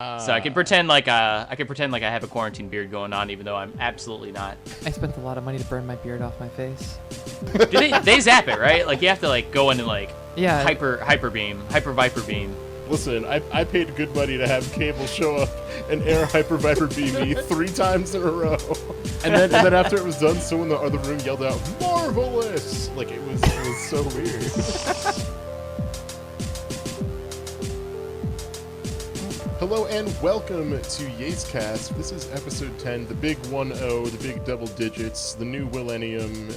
So I can pretend like I have a quarantine beard going on, even though I'm absolutely not. I spent a lot of money to burn my beard off my face. They zap it, right? Like you have to like go in and like hyper viper beam. Listen, I paid good money to have Cable show up and air hyper viper beam me 3 times in a row, and then after it was done, someone in the other room yelled out "marvelous!" Like it was so weird. Hello and welcome to YASEcast. This is episode 10, the big 1-0, the big double digits, the new millennium.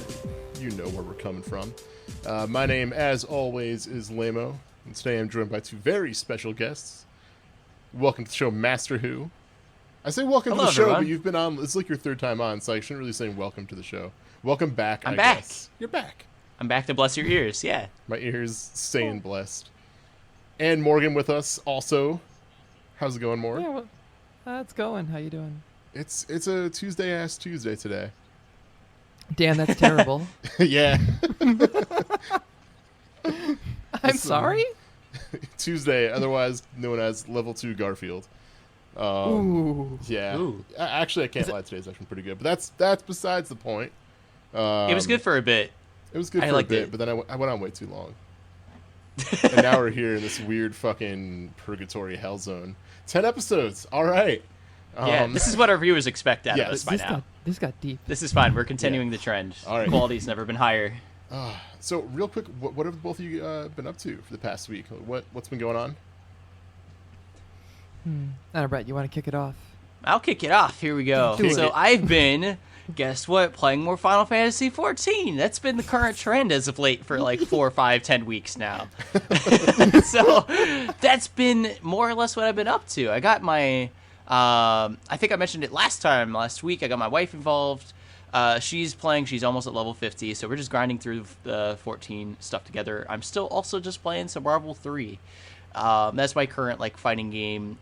You know where we're coming from. My name, as always, is Lamo, and today I'm joined by 2 very special guests. Welcome to the show, Master Who. I say welcome to the show, but you've been on, it's like your 3rd time on, so I shouldn't really say welcome to the show. Welcome back, I'm back. Guess. You're back. I'm back to bless your ears, yeah. My ears staying blessed. And Morgan with us also. How's it going, Morgan? Yeah, well, it's going. How you doing? It's a Tuesday-ass Tuesday today. Dan, that's terrible. Yeah. I'm sorry? Tuesday, otherwise known as Level 2 Garfield. Ooh. Yeah. Ooh. Actually, I can't lie. Today's actually pretty good, but that's besides the point. It was good for a bit. It was good for a bit, but then I went on way too long. And now we're here in this weird fucking purgatory hell zone. 10 episodes. All right. Yeah, this is what our viewers expect out of us by now. This got deep. This is fine. We're continuing the trend. All right. Quality's never been higher. So, real quick, what have both of you been up to for the past week? What's been going on? I don't know, Brett, you want to kick it off? I'll kick it off. Here we go. So I've been, guess what, playing more Final Fantasy 14. That's been the current trend as of late for like 4, 5, 10 weeks now. So that's been more or less what I've been up to. I got my, I think I mentioned it last week. I got my wife involved. She's playing. She's almost at level 50, so we're just grinding through the 14 stuff together. I'm still also just playing some Marvel 3. That's my current like fighting game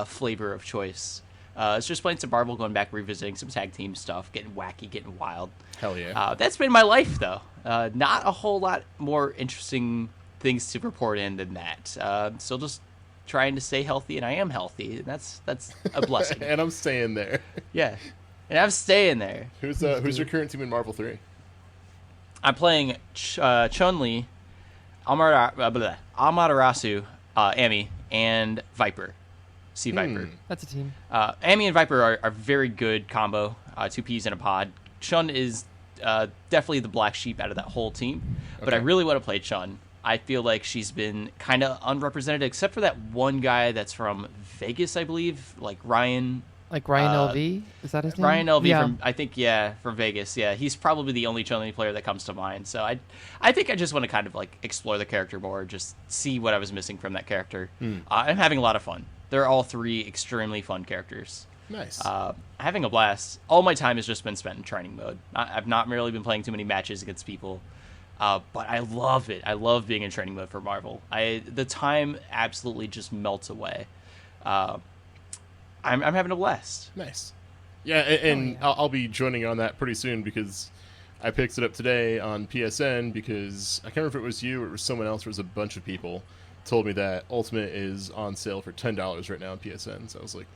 flavor of choice. It's just playing some Marvel, going back, revisiting some tag team stuff, getting wacky, getting wild. Hell yeah. That's been my life, though. Not a whole lot more interesting things to report in than that. Still just trying to stay healthy, and I am healthy. And that's a blessing. And I'm staying there. Yeah. And I'm staying there. Who's your current team in Marvel 3? I'm playing Chun-Li, Amaterasu, Amy, and Viper. Sea Viper. That's a team. Amy and Viper are very good combo. 2 peas in a pod. Chun is definitely the black sheep out of that whole team. But I really want to play Chun. I feel like she's been kind of unrepresented, except for that one guy that's from Vegas, I believe, like Ryan. Like Ryan LV? Is that his name? Ryan LV from Vegas. Yeah, he's probably the only Chun-Li player that comes to mind. So I think I just want to kind of like explore the character more, just see what I was missing from that character. I'm having a lot of fun. They're all 3 extremely fun characters. Nice. Having a blast. All my time has just been spent in training mode. I've not really been playing too many matches against people, but I love it. I love being in training mode for Marvel. The time absolutely just melts away. I'm having a blast. Nice. Yeah, and I'll be joining on that pretty soon because I picked it up today on PSN because I can't remember if it was you or it was someone else. There was a bunch of people told me that Ultimate is on sale for $10 right now on PSN. So I was like,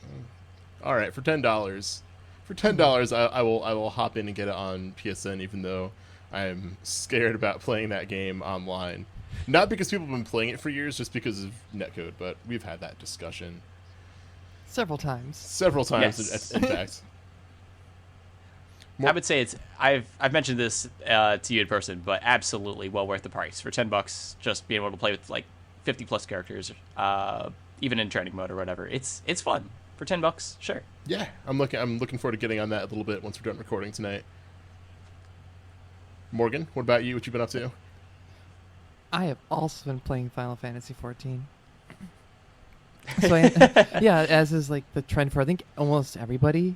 all right, for $10. For $10, I will hop in and get it on PSN, even though I'm scared about playing that game online. Not because people have been playing it for years, just because of netcode, but we've had that discussion. Several times, yes. In fact. I would say I've mentioned this to you in person, but absolutely well worth the price. For $10, just being able to play with like 50 plus characters, even in training mode or whatever. It's fun. For $10, sure. Yeah, I'm looking forward to getting on that a little bit once we're done recording tonight. Morgan, what about you? What you been up to? I have also been playing Final Fantasy 14. So as is like the trend for I think almost everybody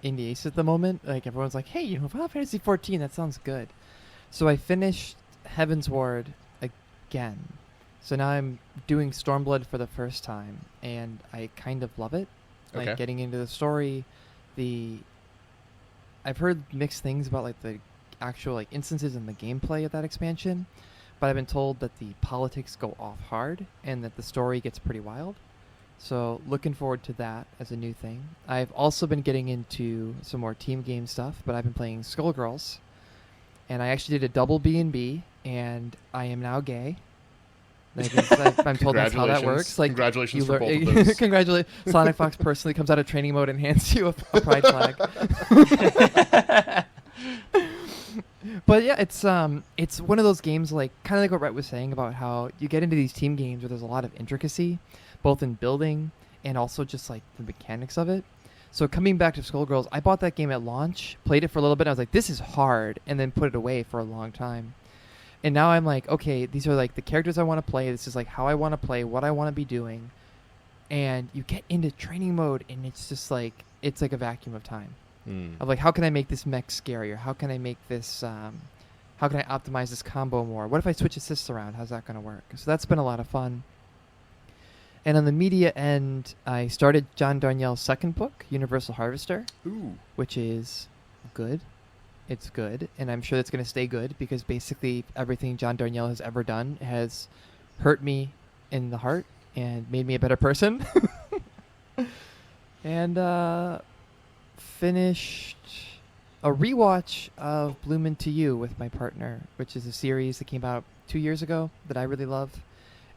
in the Ace at the moment. Like everyone's like, hey, Final Fantasy 14, that sounds good. So I finished Heaven's Ward again. So now I'm doing Stormblood for the first time, and I kind of love it. Like getting into the story, I've heard mixed things about like the actual like instances in the gameplay of that expansion, but I've been told that the politics go off hard and that the story gets pretty wild. So looking forward to that as a new thing. I've also been getting into some more team game stuff, but I've been playing Skullgirls. And I actually did a double B&B, and I am now gay. I'm told that's how that works. Like, congratulations for both of those. Congratulations. Sonic Fox personally comes out of training mode and hands you a pride flag. But yeah, it's one of those games, like kind of like what Rhett was saying about how you get into these team games where there's a lot of intricacy, both in building and also just like the mechanics of it. So coming back to Skullgirls, I bought that game at launch, played it for a little bit, and I was like, this is hard, and then put it away for a long time. And now I'm like, okay, these are like the characters I want to play. This is like how I want to play, what I want to be doing. And you get into training mode, and it's just like, it's like a vacuum of time. Of like, how can I make this mech scarier? How can I make this, how can I optimize this combo more? What if I switch assists around? How's that going to work? So that's been a lot of fun. And on the media end, I started John Darnielle's second book, Universal Harvester, which is good. It's good, and I'm sure that's going to stay good because basically everything John Darnielle has ever done has hurt me in the heart and made me a better person. And finished a rewatch of Bloomin' to You with my partner, which is a series that came out 2 years ago that I really love.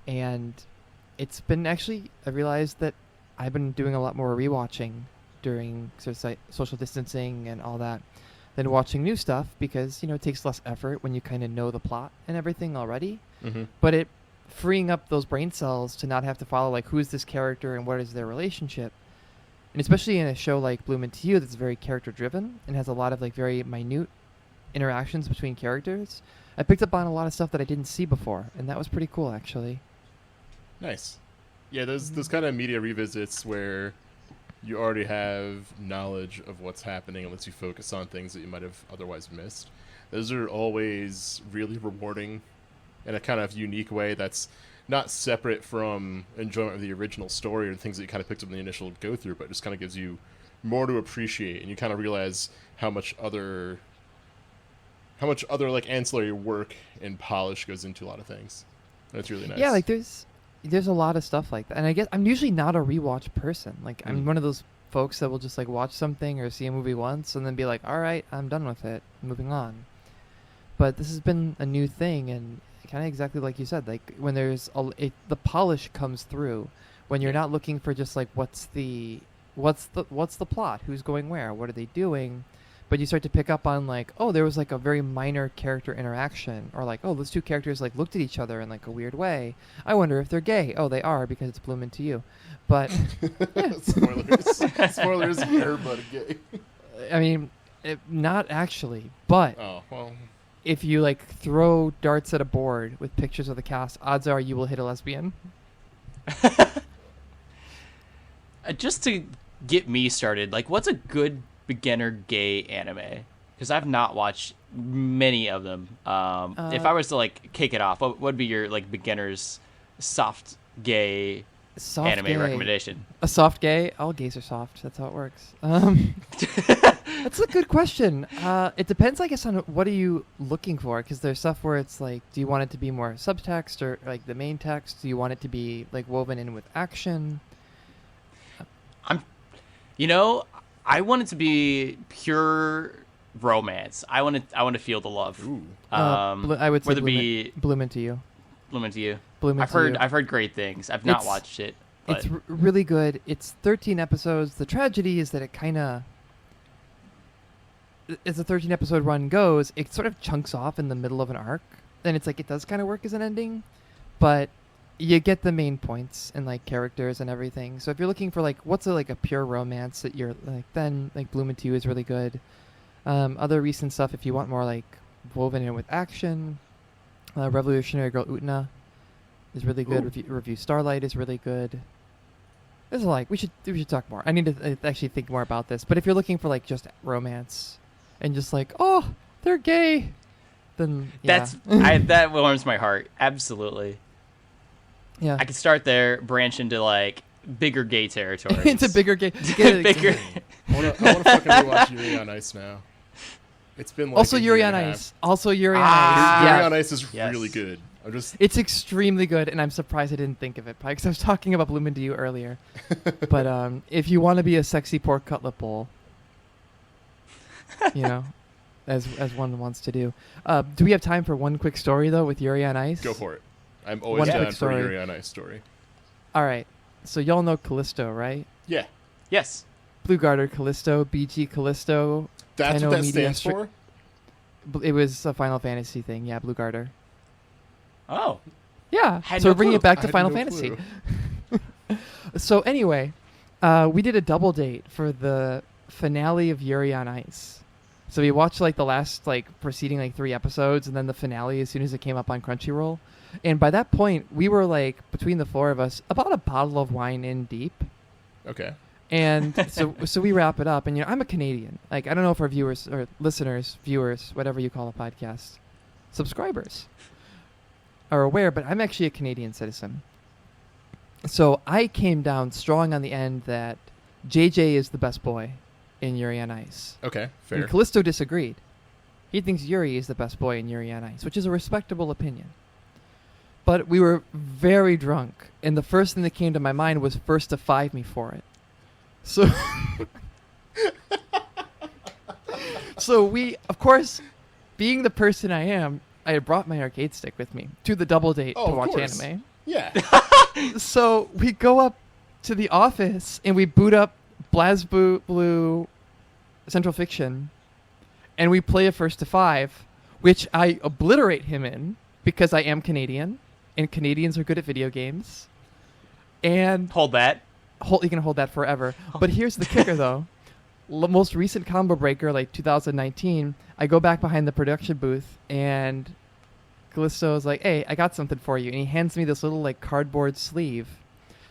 And it's been actually, I realized that I've been doing a lot more rewatching during sort of social distancing and all that than watching new stuff because, you know, it takes less effort when you kind of know the plot and everything already. But it freeing up those brain cells to not have to follow, like, who is this character and what is their relationship. And especially in a show like Bloomin' to You that's very character-driven and has a lot of, like, very minute interactions between characters, I picked up on a lot of stuff that I didn't see before, and that was pretty cool, actually. Nice. Yeah, those kind of media revisits where you already have knowledge of what's happening and lets you focus on things that you might have otherwise missed. Those are always really rewarding in a kind of unique way that's not separate from enjoyment of the original story or things that you kind of picked up in the initial go through, but just kind of gives you more to appreciate, and you kind of realize how much other like ancillary work and polish goes into a lot of things. And it's really nice. Yeah, like there's a lot of stuff like that. And I guess I'm usually not a rewatch person. Like, I'm one of those folks that will just, like, watch something or see a movie once and then be like, all right, I'm done with it. Moving on. But this has been a new thing, and kind of exactly like you said, like, when there's the polish comes through when you're not looking for just, like, what's the plot? Who's going where? What are they doing? But you start to pick up on, like, oh, there was, like, a very minor character interaction. Or, like, oh, those two characters, like, looked at each other in, like, a weird way. I wonder if they're gay. Oh, they are because it's Bloomin' to You. But, yeah. Spoilers, everybody gay. I mean, not actually. But if you, like, throw darts at a board with pictures of the cast, odds are you will hit a lesbian. Just to get me started, like, what's a good beginner gay anime? Because I've not watched many of them. If I was to, like, kick it off, what would be your, like, beginner's soft gay anime recommendation? A soft gay? All gays are soft. That's how it works. That's a good question. It depends, I guess, on what are you looking for, because there's stuff where it's like, do you want it to be more subtext or, like, the main text? Do you want it to be, like, woven in with action? I want it to be pure romance. I want to feel the love. I would say Bloomin' to You. Bloomin' to You. I've heard great things. I've not watched it. But. It's really good. It's 13 episodes. The tragedy is that it kind of, as a 13 episode run goes, it sort of chunks off in the middle of an arc. And it's like, it does kind of work as an ending, but you get the main points and, like, characters and everything. So if you're looking for, like, what's a pure romance that you're like, then, like, Bloomin' to You is really good. Other recent stuff, if you want more, like, woven in with action, Revolutionary Girl Utena is really good. Review Starlight is really good. There's we should talk more. I need to actually think more about this. But if you're looking for, like, just romance and just like, oh, they're gay, then yeah. That warms my heart. Absolutely. Yeah. I could start there, branch into, like, bigger gay territories. Into bigger gay. Bigger. I want to fucking rewatch Yuri on Ice now. It's been like also Yuri on Ice. Also Yuri on Ice. Yuri on Ice is really good. It's extremely good, and I'm surprised I didn't think of it, probably because I was talking about Bloomin' to you earlier. But if you want to be a sexy pork cutlet bowl, you know, as one wants to do. Do we have time for one quick story, though, with Yuri on Ice? Go for it. I'm always down for a Yuri on Ice story. All right. So y'all know Callisto, right? Yeah. Yes. Blue Garter Callisto, BG Callisto. That's what that stands for? It was a Final Fantasy thing. Yeah, Blue Garter. Oh. Yeah. So we're bringing it back to Final Fantasy. So anyway, we did a double date for the finale of Yuri on Ice. So we watched like the last preceding 3 episodes and then the finale as soon as it came up on Crunchyroll. And by that point, we were between the 4 of us, about a bottle of wine in deep. Okay. And so we wrap it up. And I'm a Canadian. I don't know if our viewers or listeners, viewers, whatever you call a podcast, subscribers are aware, but I'm actually a Canadian citizen. So I came down strong on the end that JJ is the best boy in Yuri on Ice. Okay, fair. And Callisto disagreed. He thinks Yuri is the best boy in Yuri on Ice, which is a respectable opinion. But we were very drunk, and the first thing that came to my mind was first to 5 me for it. So, so we, of course, being the person I am, I had brought my arcade stick with me to the double date to watch anime. Yeah. So we go up to the office, and we boot up BlazBlue Central Fiction, and we play a first to 5, which I obliterate him in because I am Canadian. And Canadians are good at video games. And hold that. You can hold that forever. But here's the kicker, though. Most recent combo breaker, 2019, I go back behind the production booth, and Callisto is like, hey, I got something for you. And he hands me this little, cardboard sleeve.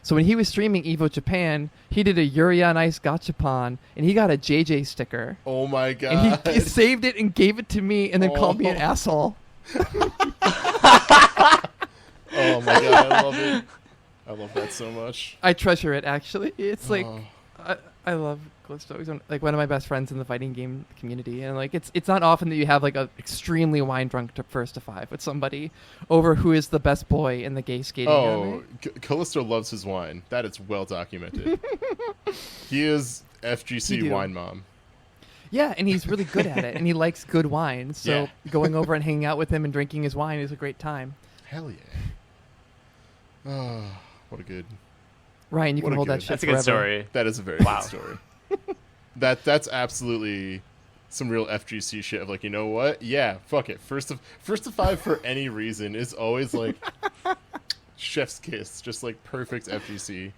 So when he was streaming Evo Japan, he did a Yuri on Ice gachapon, and he got a JJ sticker. Oh, my God. And he saved it and gave it to me and then called me an asshole. Oh my God, I love it. I love that so much. I treasure it, actually. It's I love Callisto. He's one of my best friends in the fighting game community, and it's not often that you have a extremely wine drunk first to 5 with somebody over who is the best boy in the gay skating anime. Callisto loves his wine. That is well documented. He is FGC wine mom. Yeah, and he's really good at it, and he likes good wine. So going over and hanging out with him and drinking his wine is a great time. Hell yeah. Oh, what a good... Ryan, you can hold that shit That's forever. a good story. That is a very good story. That's absolutely some real FGC shit of you know what? Yeah, fuck it. First to 5 for any reason is always chef's kiss. Just perfect FGC.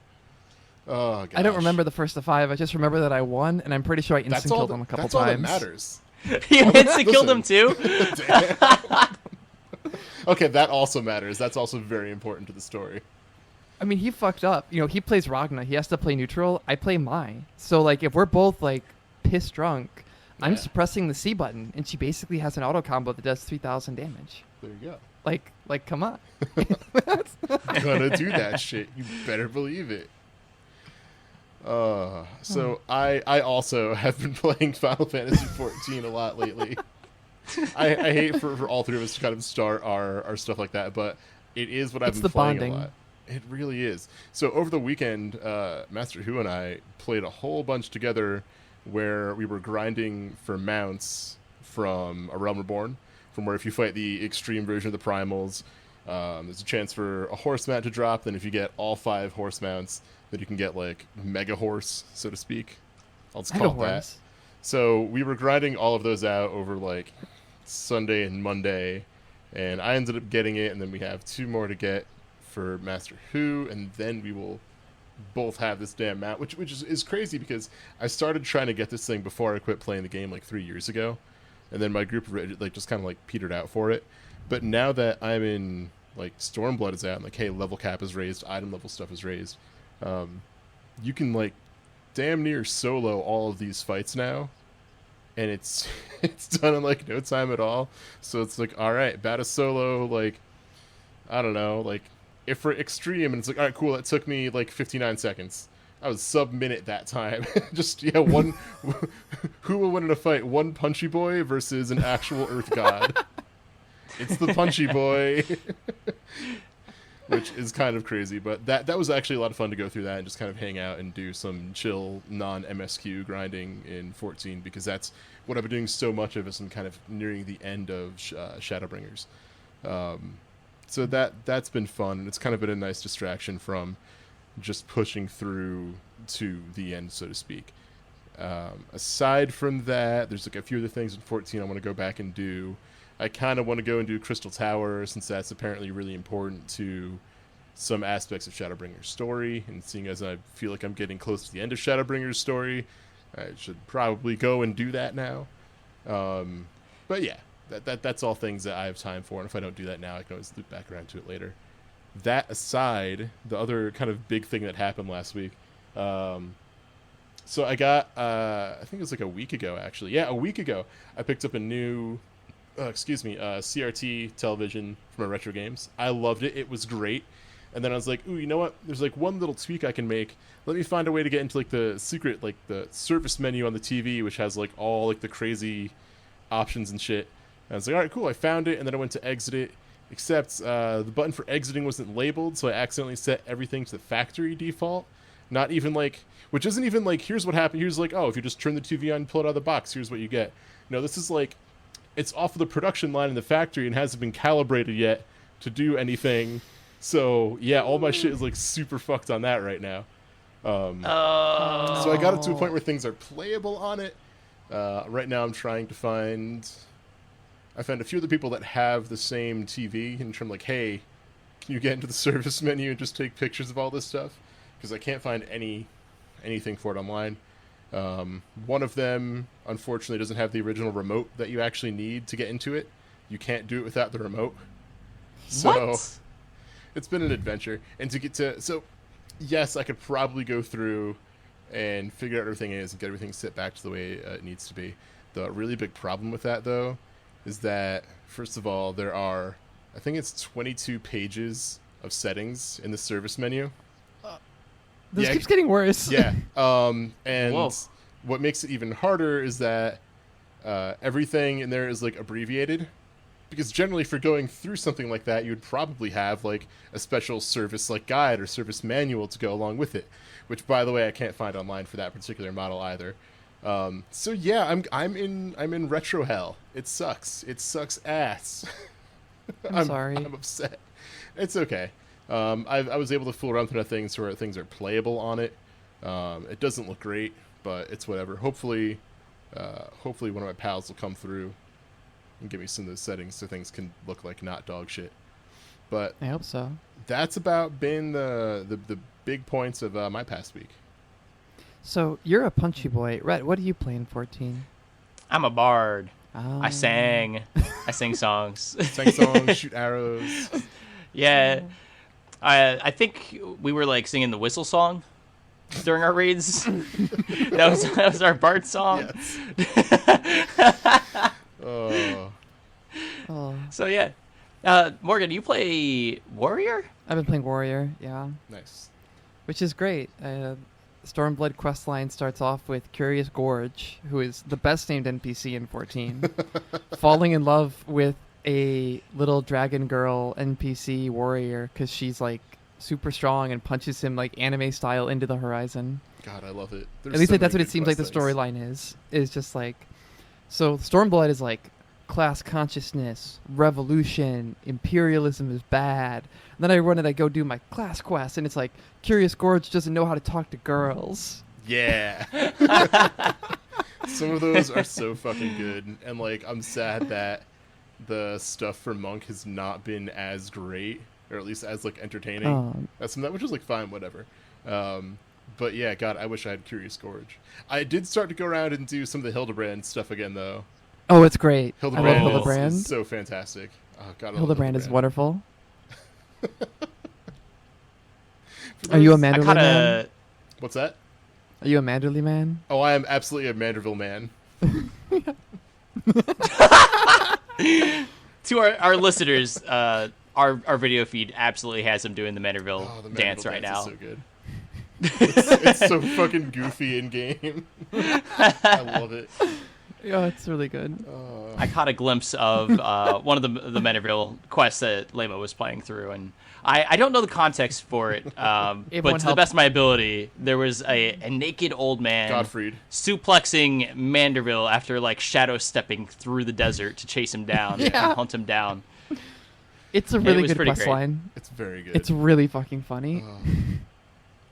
Oh, gosh. I don't remember the first to 5. I just remember that I won, and I'm pretty sure I instant killed him a couple times. That's all that matters. You instant killed him too? Okay, that also matters. That's also very important to the story. I mean, he fucked up. He plays Ragna. He has to play neutral. I play Mai. So, if we're both, piss drunk, I'm suppressing the C button, and she basically has an auto combo that does 3,000 damage. There you go. Come on. Gonna do that shit. You better believe it. So I also have been playing Final Fantasy 14 a lot lately. I hate for all 3 of us to kind of start our stuff like that, but it is what I've been playing a lot. It really is. So over the weekend, Master Who and I played a whole bunch together where we were grinding for mounts from A Realm Reborn, from where if you fight the extreme version of the primals, there's a chance for a horse mount to drop. Then if you get all 5 horse mounts, then you can get Mega Horse, so to speak. I'll just call it that. So we were grinding all of those out over Sunday and Monday, and I ended up getting it, and then we have 2 more to get for Master Who, and then we will both have this damn mount, which is crazy because I started trying to get this thing before I quit playing the game 3 years ago, and then my group just kind of petered out for it. But now that I'm in Stormblood is out, and hey, level cap is raised, item level stuff is raised, you can damn near solo all of these fights now, and it's done in no time at all. So it's all right, bata solo I don't know, if for extreme, and it's all right, cool, that took me 59 seconds. I was sub-minute that time. Just one who will win in a fight, one punchy boy versus an actual earth god. It's the punchy boy. Which is kind of crazy, but that was actually a lot of fun to go through that and just kind of hang out and do some chill non-MSQ grinding in 14, because that's what I've been doing so much of as I'm kind of nearing the end of Shadowbringers. So that's been fun, and it's kind of been a nice distraction from just pushing through to the end, so to speak. Aside from that, there's like a few other things in 14 I want to go back and do. I kind of want to go and do Crystal Tower, since that's apparently really important to some aspects of Shadowbringer's story, and seeing as I feel like I'm getting close to the end of Shadowbringer's story, I should probably go and do that now. But yeah, that's all things that I have time for, and if I don't do that now, I can always loop back around to it later. That aside, the other kind of big thing that happened last week, so I got, I think it was like a week ago, actually. Yeah, a week ago, I picked up a new... CRT television from Retro Games. I loved it. It was great. And then I was like, ooh, you know what? There's like one little tweak I can make. Let me find a way to get into like the secret, like the service menu on the TV, which has like all like the crazy options and shit. And I was like, all right, cool. I found it. And then I went to exit it, except the button for exiting wasn't labeled. So I accidentally set everything to the factory default. Not even like, which isn't even like, here's what happened. Here's like, oh, if you just turn the TV on and pull it out of the box, here's what you get. No, this is like, it's off of the production line in the factory and hasn't been calibrated yet to do anything. So yeah, all my shit is like super fucked on that right now. So I got it to a point where things are playable on it. Right now I'm trying to find... I found a few of the people that have the same TV, and I'm like, hey, can you get into the service menu and just take pictures of all this stuff? Because I can't find anything for it online. One of them, unfortunately, doesn't have the original remote that you actually need to get into it. You can't do it without the remote. So What? It's been an adventure. And to get to... So, yes, I could probably go through and figure out what everything is and get everything set back to the way it needs to be. The really big problem with that, though, is that, first of all, there are... I think it's 22 pages of settings in the service menu. This keeps getting worse. Yeah. And Whoa. what makes it even harder is that everything in there is like abbreviated, because generally for going through something like that, you would probably have like a special service like guide or service manual to go along with it, which, by the way, I can't find online for that particular model either. So yeah, I'm in retro hell. It sucks. It sucks ass. I'm sorry. I'm upset. It's okay. I was able to fool around with enough things where things are playable on it. It doesn't look great, but it's whatever. Hopefully one of my pals will come through and give me some of those settings so things can look like not dog shit. But I hope so. that's about been the big points of my past week. So you're a punchy boy. Rhett, what do you play in 14? I'm a bard. Oh. I sing songs. Sing songs, shoot arrows. Yeah. I think we were like singing the whistle song during our raids. that was our bard song. Yes. Oh. So yeah. Morgan, you play warrior? I've been playing warrior, yeah. Nice. Which is great. Stormblood questline starts off with Curious Gorge, who is the best named NPC in 14, falling in love with a little dragon girl NPC warrior because she's like super strong and punches him like anime style into the horizon. God, I love it. At least that's what it seems like the storyline is just like... So Stormblood is like class consciousness, revolution, imperialism is bad. And then I run and I go do my class quest, and it's like, Curious Gorge doesn't know how to talk to girls. Yeah. Some of those are so fucking good. And like, I'm sad that the stuff for Monk has not been as great, or at least as like entertaining. That's that, which is like fine, whatever. But yeah, God, I wish I had Curious Gorge. I did start to go around and do some of the Hildebrand stuff again, though. Oh, it's great. Hildebrand, I love Hildebrand. is so fantastic. Oh, God, I love Hildebrand is wonderful. those, Are you a Manderley man? What's that? Are you a Manderley man? Oh, I am absolutely a Manderville man. To our listeners, our video feed absolutely has him doing the Manderville dance right now. Is so good. It's so fucking goofy in game. I love it. Yeah, it's really good. I caught a glimpse of one of the Mandeville quests that Lemo was playing through, and I don't know the context for it, but to the best of my ability, there was a naked old man Godfried suplexing Mandeville after like shadow stepping through the desert to chase him down and hunt him down. It's a really good quest line. It's very good. It's really fucking funny.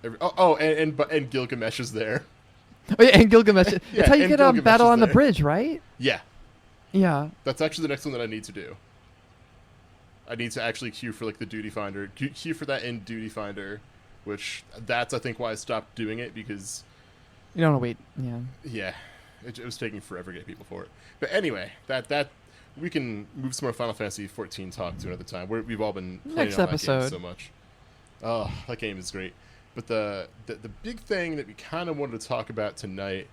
And Gilgamesh is there. Oh, yeah, and Gilgamesh. That's how you get Gilgamesh battle on the there. bridge, right? Yeah. Yeah. That's actually the next one that I need to do. I need to actually queue for like the Duty Finder. Queue for that in Duty Finder, which that's I think why I stopped doing it, because you don't want to wait. Yeah. Yeah. It was taking forever to get people for it. But anyway, that we can move some more Final Fantasy 14 talk to another time. We've all been playing Next on episode. that game so much. Oh, that game is great. But the big thing that we kind of wanted to talk about tonight,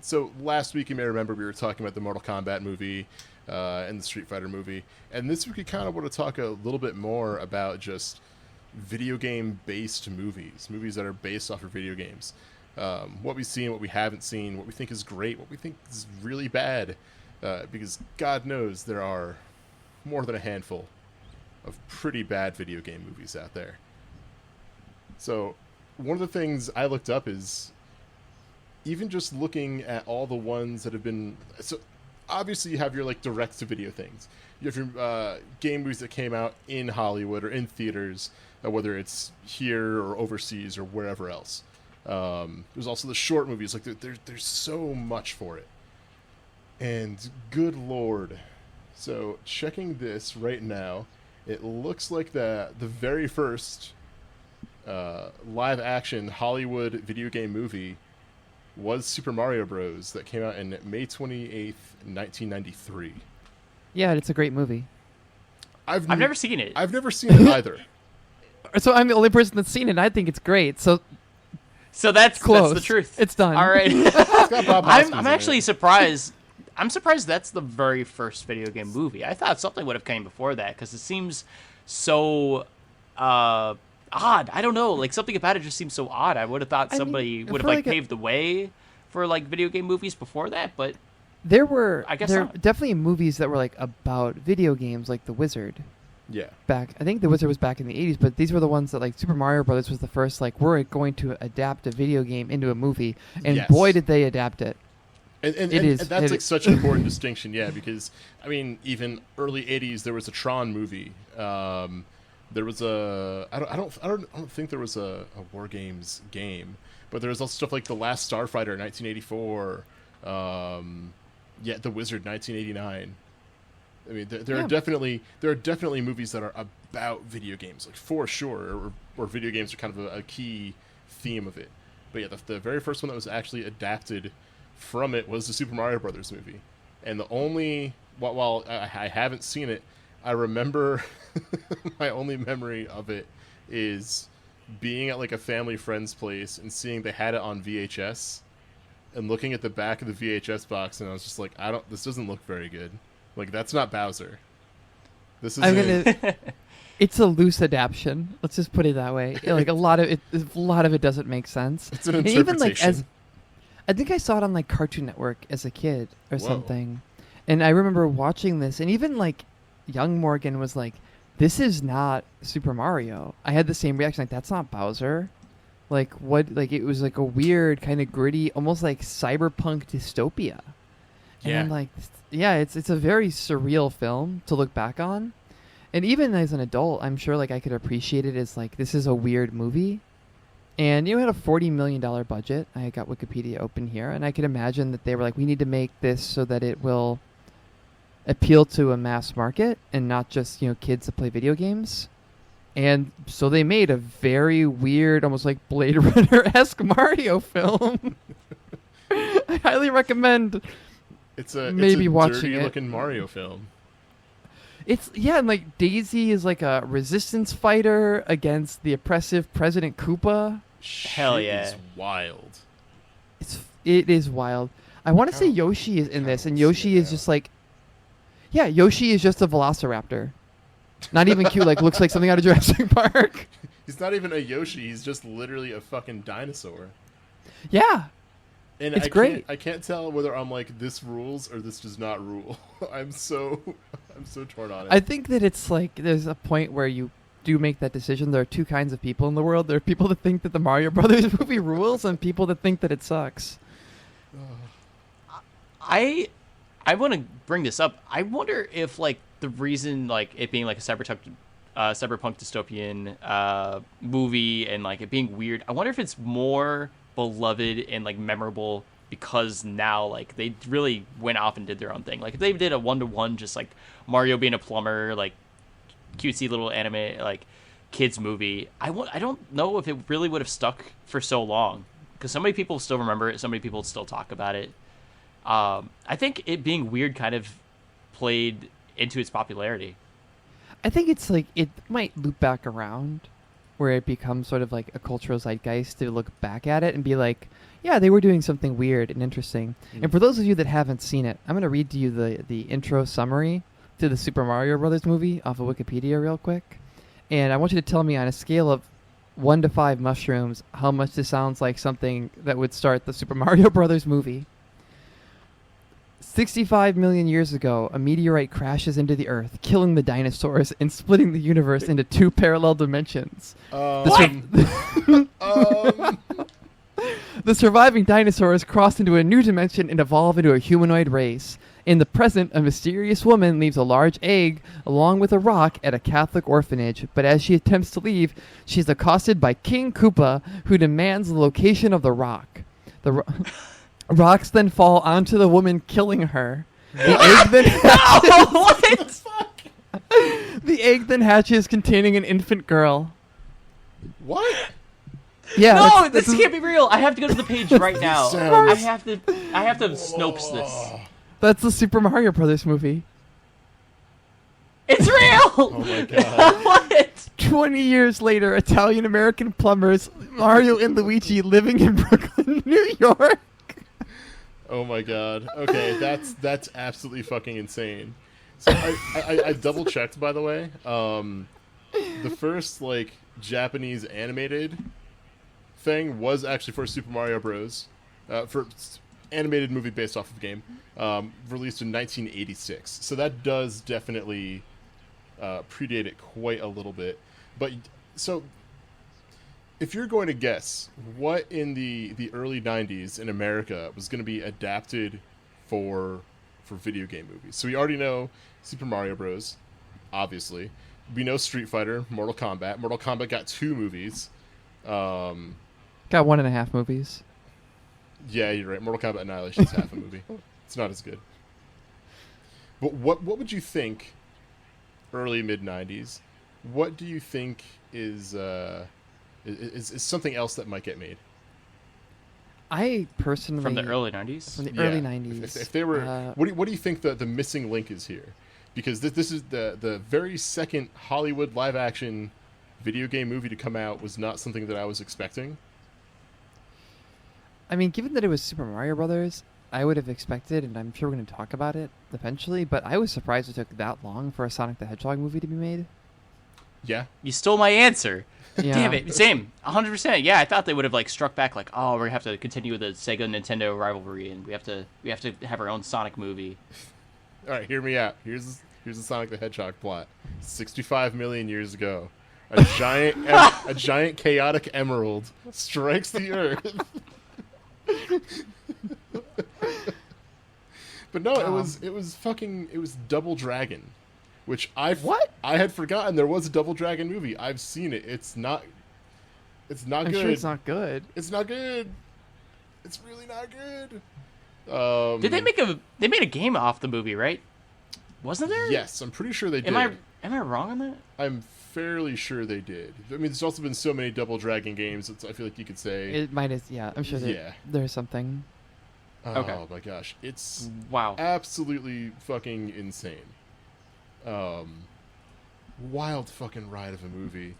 so last week you may remember we were talking about the Mortal Kombat movie and the Street Fighter movie, and this week we kind of want to talk a little bit more about just video game based movies that are based off of video games. What we've seen, what we haven't seen, what we think is great, what we think is really bad, because God knows there are more than a handful of pretty bad video game movies out there. So one of the things I looked up is even just looking at all the ones that have been... So obviously you have your like direct-to-video things. You have your game movies that came out in Hollywood or in theaters, whether it's here or overseas or wherever else. There's also the short movies. Like there's so much for it. And good Lord. So checking this right now, it looks like the very first... live action Hollywood video game movie was Super Mario Bros. That came out in May 28th, 1993. Yeah, it's a great movie. I've never seen it. I've never seen it either. So I'm the only person that's seen it, and I think it's great. So that's close. That's the truth. It's done. All right. It's got Bob Hoskins I'm in actually it. surprised. I'm surprised that's the very first video game movie. I thought something would have came before that, because it seems so odd. I don't know. Like, something about it just seems so odd. I would have thought somebody would have like paved the way for like video game movies before that, but there were I guess there not. definitely movies that were like about video games, like The Wizard. Yeah. I think The Wizard was back in the 80s, but these were the ones that like Super Mario Brothers was the first like we're going to adapt a video game into a movie, and Yes. boy did they adapt it. And that's like such an important distinction, yeah, because I mean, even early '80s there was a Tron movie. There was a I don't think there was a War Games game, but there was also stuff like The Last Starfighter 1984. The Wizard 1989. I mean, there are definitely movies that are about video games, like for sure, or video games are kind of a key theme of it. But yeah, the very first one that was actually adapted from it was the Super Mario Brothers movie, and the only while I haven't seen it, I remember my only memory of it is being at like a family friend's place and seeing they had it on VHS, and looking at the back of the VHS box, and I was just like, this doesn't look very good. Like, that's not Bowser. This is It's a loose adaptation. Let's just put it that way. Like a lot of it doesn't make sense. It's an And interpretation. even like I think I saw it on like Cartoon Network as a kid or Whoa. something, and I remember watching this, and even like young Morgan was like, "This is not Super Mario." I had the same reaction, like, "That's not Bowser." Like what? Like it was like a weird kind of gritty, almost like cyberpunk dystopia. And Yeah. I'm like, yeah, it's a very surreal film to look back on. And even as an adult, I'm sure like I could appreciate it as like, this is a weird movie. And it had a $40 million budget. I got Wikipedia open here, and I could imagine that they were like, we need to make this so that it will appeal to a mass market and not just, kids that play video games. And so they made a very weird, almost like Blade Runner-esque Mario film. I highly recommend it's maybe a watching dirty it. looking Mario film. And like Daisy is like a resistance fighter against the oppressive President Koopa. Hell yeah. Shit is wild. It is wild. I want to say Yoshi is in this, and Yoshi is just like, yeah, Yoshi is just a velociraptor. Not even cute, like looks like something out of Jurassic Park. He's not even a Yoshi. He's just literally a fucking dinosaur. Yeah. And It's great. I can't tell whether I'm like, this rules or this does not rule. I'm so torn on it. I think that it's like there's a point where you do make that decision. There are two kinds of people in the world. There are people that think that the Mario Brothers movie rules, and people that think that it sucks. I want to bring this up. I wonder if like the reason like it being like a cyberpunk dystopian movie and like it being weird, I wonder if it's more beloved and like memorable because now like they really went off and did their own thing. Like if they did a 1-to-1 just like Mario being a plumber, like cutesy little anime like kids movie, I don't know if it really would have stuck for so long because so many people still remember it, so many people still talk about it. I think it being weird kind of played into its popularity. I think it's like it might loop back around where it becomes sort of like a cultural zeitgeist to look back at it and be like, yeah, they were doing something weird and interesting. And for those of you that haven't seen it, I'm going to read to you the intro summary to the Super Mario Brothers movie off of Wikipedia real quick. And I want you to tell me on a scale of 1 to 5 mushrooms how much this sounds like something that would start the Super Mario Brothers movie. 65 million years ago, a meteorite crashes into the Earth, killing the dinosaurs and splitting the universe into 2 parallel dimensions. The surviving dinosaurs cross into a new dimension and evolve into a humanoid race. In the present, a mysterious woman leaves a large egg along with a rock at a Catholic orphanage, but as she attempts to leave, she's accosted by King Koopa, who demands the location of the rock. Rocks then fall onto the woman, killing her. The egg then hatches. The egg then hatches, containing an infant girl. What? Yeah. No, this can't be real. I have to go to the page right now. Sounds- I have to Snopes this. That's the Super Mario Brothers movie. It's real. Oh my god. What? 20 years later, Italian-American plumbers Mario and Luigi living in Brooklyn, New York. Oh my god. Okay, that's absolutely fucking insane. So I double checked, by the way. The first like Japanese animated thing was actually for Super Mario Bros. For animated movie based off of the game, released in 1986. So that does definitely predate it quite a little bit. But so, if you're going to guess what in the early 90s in America was going to be adapted for video game movies, so we already know Super Mario Bros. Obviously, we know Street Fighter, Mortal Kombat. Mortal Kombat got 2 movies. Got 1.5 movies. Yeah, you're right. Mortal Kombat Annihilation's half a movie. It's not as good. But what would you think? Early mid 90s. What do you think is something else that might get made? I personally From the early 90s? From the early 90s. If they were, what do you think the missing link is here? Because this is the very second Hollywood live action video game movie to come out was not something that I was expecting. I mean, given that it was Super Mario Brothers, I would have expected, and I'm sure we're going to talk about it eventually, but I was surprised it took that long for a Sonic the Hedgehog movie to be made. Yeah. You stole my answer. Yeah. Damn it. Same. 100%. Yeah, I thought they would have like struck back like, oh, we're going to have to continue with the Sega Nintendo rivalry and we have to have our own Sonic movie. All right, hear me out. Here's the Sonic the Hedgehog plot. 65 million years ago, a giant chaotic emerald strikes the earth. But no, it was Double Dragon, which I had forgotten there was a Double Dragon movie. I've seen it. It's not good. I'm sure it's not good. It's not good. It's really not good. Did they made a game off the movie, right? Wasn't there? Yes, I'm pretty sure they did. Am I wrong on that? I'm fairly sure they did. I mean, there's also been so many Double Dragon games. I feel like you could say It might have, yeah. I'm sure there's something. Okay. Oh my gosh, it's Wow. absolutely fucking insane. Wild fucking ride of a movie.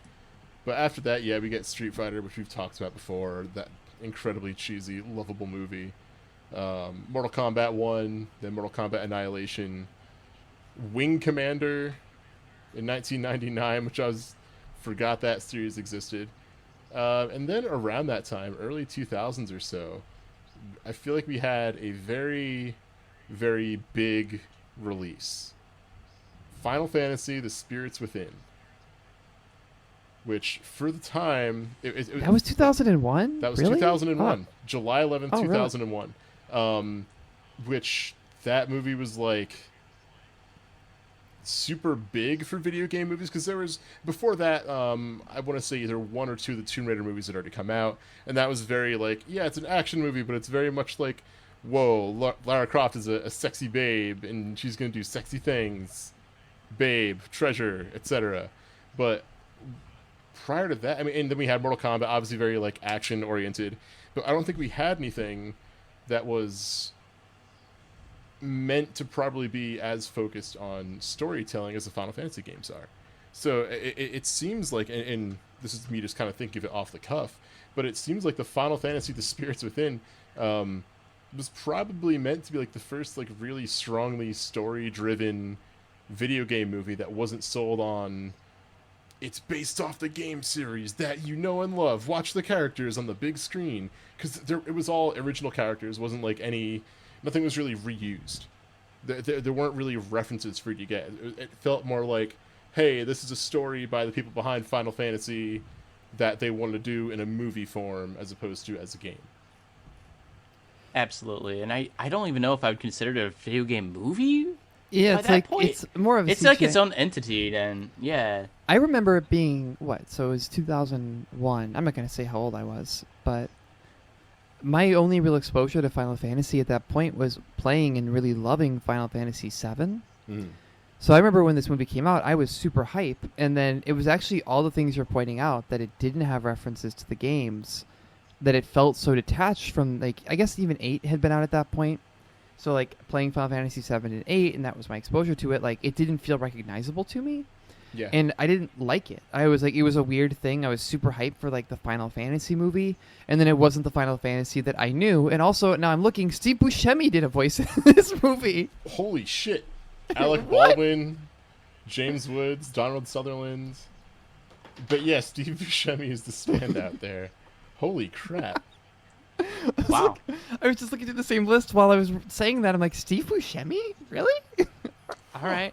But after that, yeah, we get Street Fighter, which we've talked about before. That incredibly cheesy, lovable movie. Mortal Kombat 1, then Mortal Kombat Annihilation. Wing Commander in 1999, which forgot that series existed. And then around that time, early 2000s or so, I feel like we had a very, very big release. Final Fantasy: The Spirits Within, which for the time that was 2001. That was really? 2001, Oh. July 11th, Oh, 2001. Which that movie was like super big for video game movies, because there was before that I want to say either one or two of the Tomb Raider movies had already come out, and that was very like, yeah, it's an action movie, but it's very much like, whoa, Lara Croft is a sexy babe and she's gonna do sexy things, babe, treasure, etc. But prior to that, I mean, and then we had Mortal Kombat, obviously very like action oriented, but I don't think we had anything that was meant to probably be as focused on storytelling as the Final Fantasy games are. So it seems like, and this is me just kind of thinking of it off the cuff, but it seems like the Final Fantasy: The Spirits Within was probably meant to be like the first like really strongly story-driven video game movie that wasn't sold on, it's based off the game series that you know and love, watch the characters on the big screen, because it was all original characters, wasn't like nothing was really reused. There weren't really references for you to get. It felt more like, hey, this is a story by the people behind Final Fantasy that they wanted to do in a movie form as opposed to as a game. Absolutely. And I don't even know if I would consider it a video game movie. Yeah, it's like it's more of a it's like its own entity, and yeah. I remember it being so it was 2001. I'm not going to say how old I was, but my only real exposure to Final Fantasy at that point was playing and really loving Final Fantasy VII. Mm. So I remember when this movie came out, I was super hype, and then it was actually all the things you're pointing out, that it didn't have references to the games, that it felt so detached from, like, I guess even 8 had been out at that point. So like playing Final Fantasy 7 and 8, and that was my exposure to it, like it didn't feel recognizable to me. Yeah. And I didn't like it. I was like, it was a weird thing. I was super hyped for like the Final Fantasy movie, and then it wasn't the Final Fantasy that I knew. And also, now I'm looking, Steve Buscemi did a voice in this movie. Holy shit. Alec Baldwin, James Woods, Donald Sutherland. But yeah, Steve Buscemi is the standout there. Holy crap. Wow. I was just looking through the same list while I was saying that. I'm like, Steve Buscemi? Really? All right.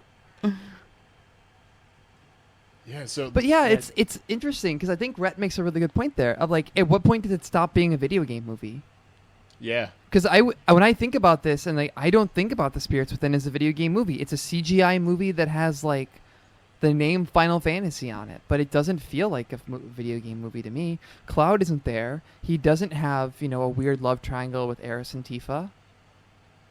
Yeah, so... But yeah, it's interesting, because I think Rhett makes a really good point there, of like, at what point did it stop being a video game movie? Yeah. Because when I think about this, and like, I don't think about The Spirits Within as a video game movie. It's a CGI movie that has like the name Final Fantasy on it, but it doesn't feel like a video game movie to me. Cloud isn't there. He doesn't have, a weird love triangle with Eris and Tifa.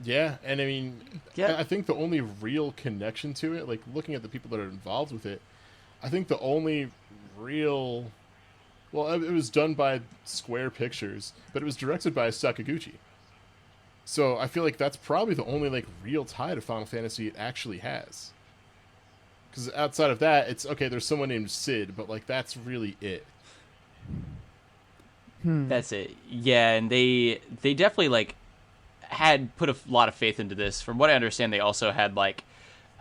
Yeah, and I mean, yeah. I think the only real connection to it, like looking at the people that are involved with it, I think the only real... Well, it was done by Square Pictures, but it was directed by Sakaguchi. So I feel like that's probably the only like real tie to Final Fantasy it actually has. Because outside of that, it's okay, there's someone named Sid, but like that's really it. That's it. Yeah, and they definitely like had put a lot of faith into this. From what I understand, they also had like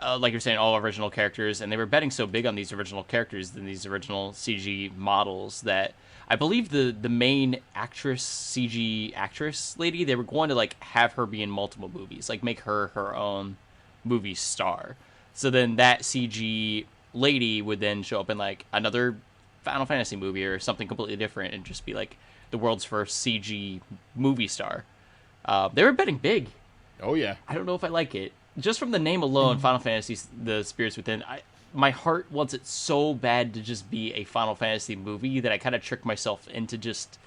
you're saying, all original characters, and they were betting so big on these original characters and these original CG models that I believe the main CG actress lady, they were going to like have her be in multiple movies, like make her own movie star. So then that CG lady would then show up in like another Final Fantasy movie or something completely different and just be like the world's first CG movie star. They were betting big. Oh yeah. I don't know if I like it. Just from the name alone, Final Fantasy: The Spirits Within, my heart wants it so bad to just be a Final Fantasy movie that I kind of trick myself into just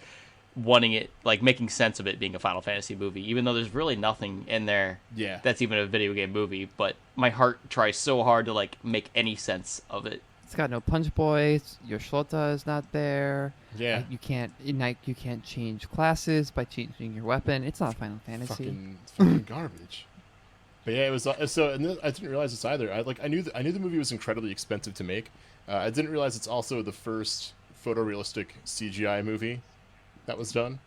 wanting it, like making sense of it being a Final Fantasy movie, even though there's really nothing in there that's even a video game movie. But my heart tries so hard to like make any sense of it. It's got no Punch Boy. Your Shota is not there. Yeah. You can't change classes by changing your weapon. It's not Final Fantasy. Fucking garbage. But yeah, it was so. And I didn't realize this either. I knew the movie was incredibly expensive to make. I didn't realize it's also the first photorealistic CGI movie that was done.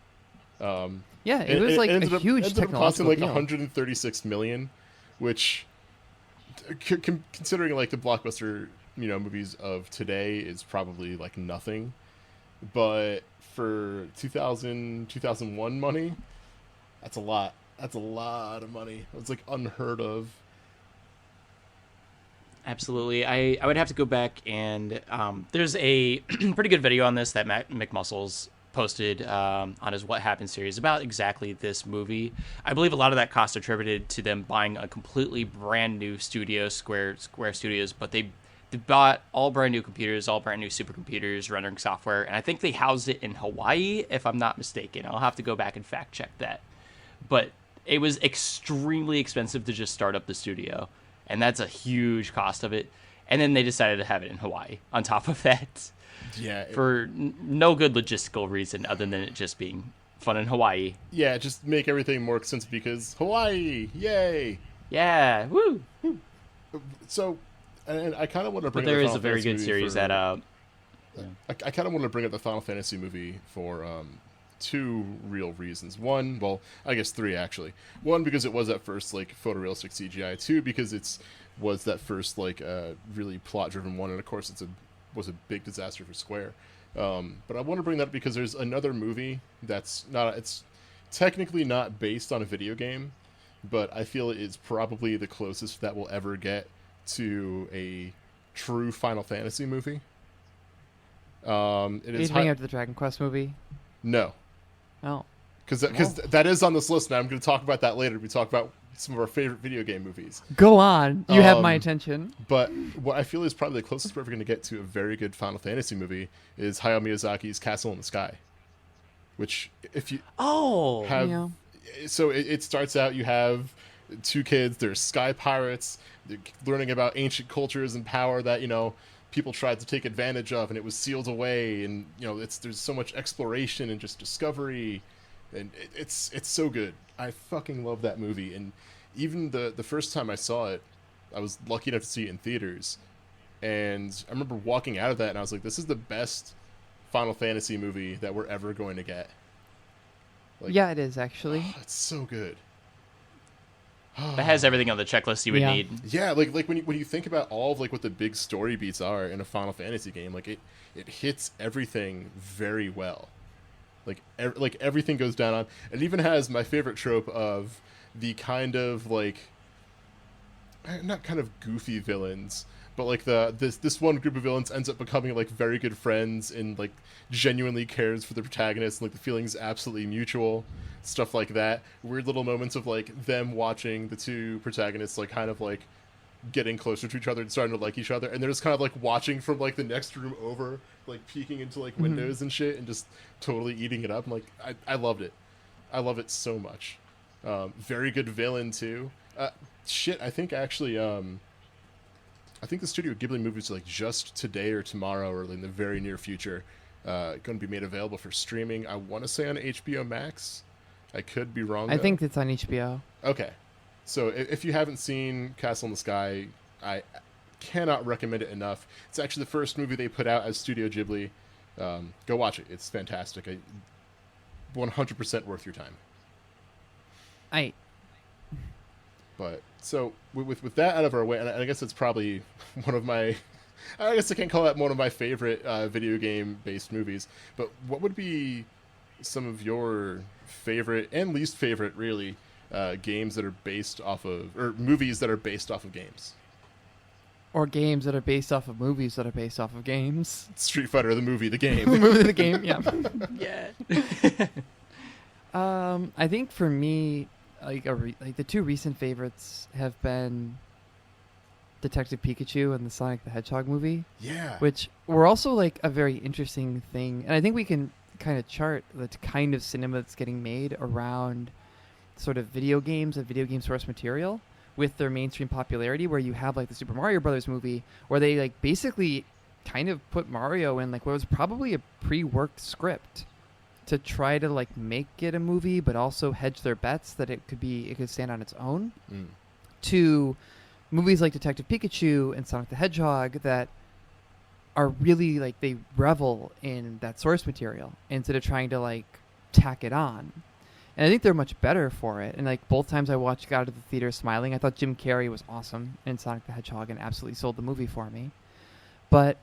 Yeah, it was like a huge technological costing like deal. 136 million, which, considering like the blockbuster movies of today, is probably like nothing. But for 2001 money, That's a lot. That's a lot of money. It's like unheard of. Absolutely. I would have to go back and there's a pretty good video on this that Mick Muscles posted on his What Happened series about exactly this movie. I believe a lot of that cost attributed to them buying a completely brand new studio, Square Studios, but they bought all brand new computers, all brand new supercomputers, rendering software, and I think they housed it in Hawaii, if I'm not mistaken. I'll have to go back and fact check that. But it was extremely expensive to just start up the studio, and that's a huge cost of it. And then they decided to have it in Hawaii on top of that. Yeah. For no good logistical reason other than it just being fun in Hawaii. Yeah, just make everything more expensive because Hawaii, yay! Yeah, woo! So, and I kind of want to bring. But there up the is a Final very Fantasy good movie series for, that. I kind of want to bring up the Final Fantasy movie for two real reasons. One, well, I guess three actually. One, because it was at first like photorealistic CGI. Two, because was that first like really plot-driven one, and of course was a big disaster for Square. But I want to bring that up because there's another movie that's not. It's technically not based on a video game, but I feel it is probably the closest that we'll ever get to a true Final Fantasy movie. It is bring up the Dragon Quest movie. No. Oh. Because that is on this list, and I'm going to talk about that later. We talk about some of our favorite video game movies. Go on. You have my attention. But what I feel is probably the closest we're ever going to get to a very good Final Fantasy movie is Hayao Miyazaki's Castle in the Sky. Which, if you have... Yeah. So it starts out, you have two kids, they're sky pirates, they're learning about ancient cultures and power that, people tried to take advantage of, and it was sealed away, and, there's so much exploration and just discovery... And it's so good. I fucking love that movie. And even the first time I saw it, I was lucky enough to see it in theaters. And I remember walking out of that, and I was like, this is the best Final Fantasy movie that we're ever going to get. Like, yeah, it is, actually. Oh, it's so good. That has everything on the checklist you would need. Yeah, like when you think about all of like what the big story beats are in a Final Fantasy game, like it hits everything very well. Like everything goes down on. It even has my favorite trope of the kind of like, not kind of goofy villains, but like this one group of villains ends up becoming like very good friends and like genuinely cares for the protagonist, and like the feeling's absolutely mutual, stuff like that. Weird little moments of like them watching the two protagonists like kind of like getting closer to each other and starting to like each other, and they're just kind of like watching from like the next room over, like peeking into like windows and shit, and just totally eating it up. I'm like, I loved it. I love it so much. Very good villain too. I think actually I think the Studio Ghibli movies like just today or tomorrow or in the very near future going to be made available for streaming. I want to say on HBO Max. I could be wrong. I think it's on HBO. Okay. So if you haven't seen Castle in the Sky, I cannot recommend it enough. It's actually the first movie they put out as Studio Ghibli. Go watch it. It's fantastic. 100% worth your time. But so with that out of our way, and I guess it's probably one of my... I guess I can't call that one of my favorite video game-based movies, but what would be some of your favorite and least favorite, really, games that are based off of, or movies that are based off of games? Or games that are based off of movies that are based off of games. Street Fighter, the movie, the game. The movie, the game, yeah. Yeah. I think for me, like the two recent favorites have been Detective Pikachu and the Sonic the Hedgehog movie. Yeah. Which were also like a very interesting thing. And I think we can kind of chart the kind of cinema that's getting made around sort of video games and video game source material with their mainstream popularity, where you have like the Super Mario Brothers movie where they like basically kind of put Mario in like what was probably a pre-worked script to try to like make it a movie, but also hedge their bets that it could stand on its own. To movies like Detective Pikachu and Sonic the Hedgehog that are really like they revel in that source material instead of trying to like tack it on. And I think they're much better for it. And like both times I got out of the theater smiling. I thought Jim Carrey was awesome in Sonic the Hedgehog and absolutely sold the movie for me. But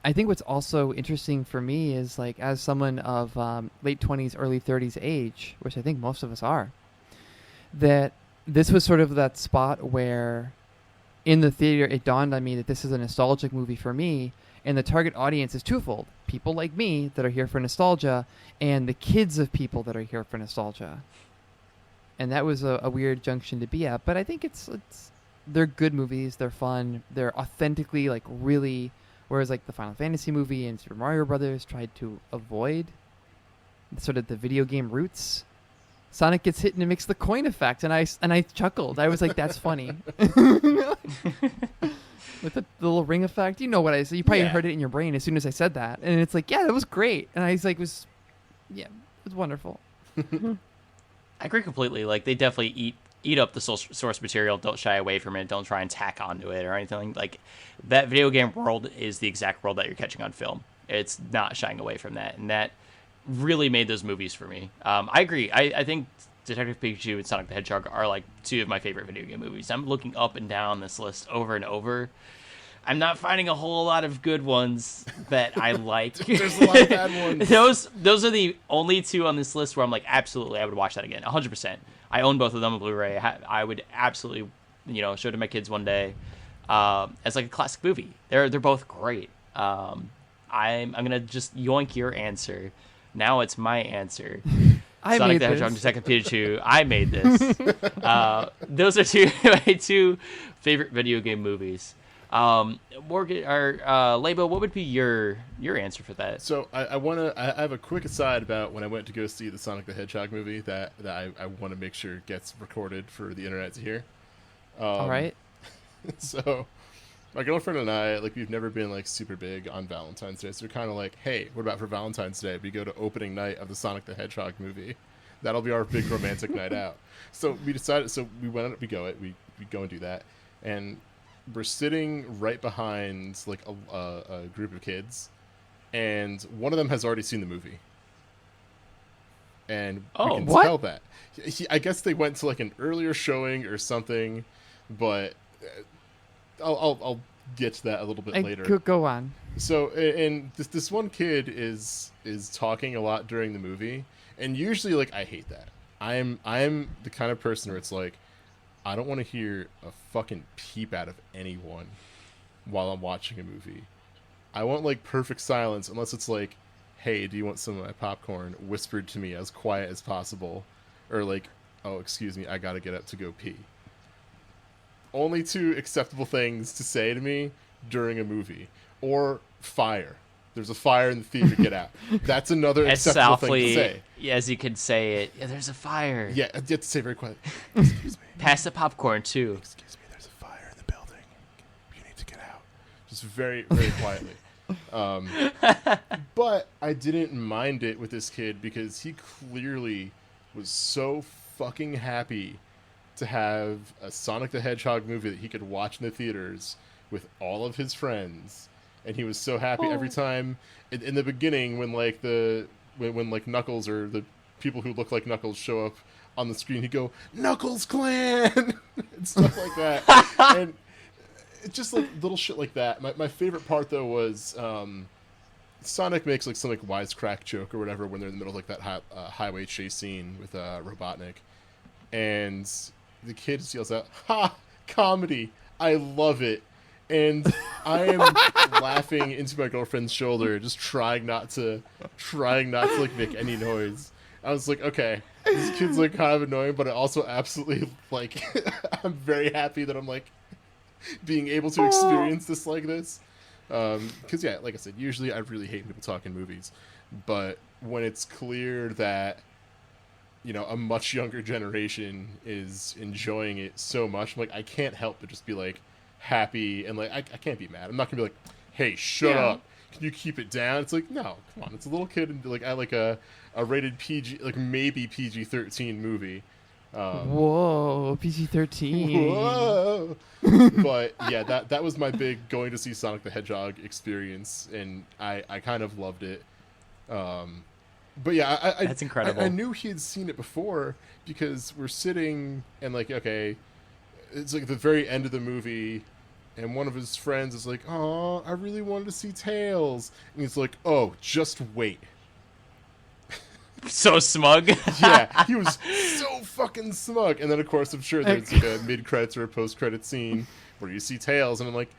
I think what's also interesting for me is like as someone of late 20s, early 30s age, which I think most of us are, that this was sort of that spot where in the theater it dawned on me that this is a nostalgic movie for me, and the target audience is twofold: people like me that are here for nostalgia, and the kids of people that are here for nostalgia. And that was a weird junction to be at, but I think it's they're good movies, they're fun, they're authentically like really, whereas like the Final Fantasy movie and Super Mario Brothers tried to avoid sort of the video game roots. Sonic gets hit and it makes the coin effect, and I chuckled. I was like, "That's funny." With the little ring effect, you know what I said. You probably heard it in your brain as soon as I said that, and it's like, "Yeah, that was great." And I was like, it was wonderful." I agree completely. Like, they definitely eat up the source material. Don't shy away from it. Don't try and tack onto it or anything. Like, that video game world is the exact world that you're catching on film. It's not shying away from that, and that really made those movies for me. I agree. I think Detective Pikachu and Sonic the Hedgehog are like two of my favorite video game movies. I'm looking up and down this list over and over. I'm not finding a whole lot of good ones that I like. There's a lot of bad ones. Those are the only two on this list where I'm like, absolutely, I would watch that again, 100%. I own both of them on Blu-ray. I would absolutely, show it to my kids one day as like a classic movie. They're both great. I'm gonna just yoink your answer. Now it's my answer. Sonic the Hedgehog and Detective Pikachu. I made this. Those are my two favorite video game movies. Morgan or Labo, what would be your answer for that? So I have a quick aside about when I went to go see the Sonic the Hedgehog movie that I want to make sure gets recorded for the internet to hear. All right. So my girlfriend and I, like, we've never been like super big on Valentine's Day, so we're kind of like, hey, what about for Valentine's Day we go to opening night of the Sonic the Hedgehog movie? That'll be our big romantic night out. So we decided. So we go and do that, and we're sitting right behind like a group of kids, and one of them has already seen the movie, and we can tell that. I guess they went to like an earlier showing or something, but I'll get to that a little bit later. Go on. So, and this one kid is talking a lot during the movie, and usually, like, I hate that. I'm the kind of person where it's like, I don't want to hear a fucking peep out of anyone while I'm watching a movie. I want like perfect silence, unless it's like, hey, do you want some of my popcorn whispered to me as quiet as possible, or like, oh, excuse me, I gotta get up to go pee. Only two acceptable things to say to me during a movie. Or fire. There's a fire in the theater, get out. That's another acceptable thing to say. As you can say it, there's a fire. Yeah, you have to say very quietly. Excuse me. Pass the popcorn, too. Excuse me, there's a fire in the building. You need to get out. Just very, very quietly. But I didn't mind it with this kid because he clearly was so fucking happy to have a Sonic the Hedgehog movie that he could watch in the theaters with all of his friends, and he was so happy every time in the beginning when like when like Knuckles or the people who look like Knuckles show up on the screen, he'd go, "Knuckles Clan!" and stuff like that. And it's just like little shit like that. My favorite part though was Sonic makes like some like wisecrack joke or whatever when they're in the middle of like that highway chase scene with Robotnik, and the kid just yells out, "Ha! Comedy! I love it!" And I am laughing into my girlfriend's shoulder, just trying not to like make any noise. I was like, okay, this kid's like kind of annoying, but I also absolutely like, I'm very happy that I'm like being able to experience this like this. Because yeah, like I said, usually I really hate people talking movies, but when it's clear that, you know, a much younger generation is enjoying it so much, I'm like, I can't help but just be like happy, and like I can't be mad. I'm not gonna be like, hey, shut up, can you keep it down? It's like, no, come on, it's a little kid, and like I like a rated PG, like maybe PG-13 movie. Whoa, PG-13. Whoa. But yeah, that was my big going to see Sonic the Hedgehog experience, and I kind of loved it. But yeah, that's incredible. I knew he had seen it before because we're sitting and like, okay, it's like the very end of the movie, and one of his friends is like, "Oh, I really wanted to see Tails," and he's like, "Oh, just wait." So smug. Yeah, he was so fucking smug. And then, of course, I'm sure there's like a mid-credits or a post-credit scene where you see Tails, and I'm like...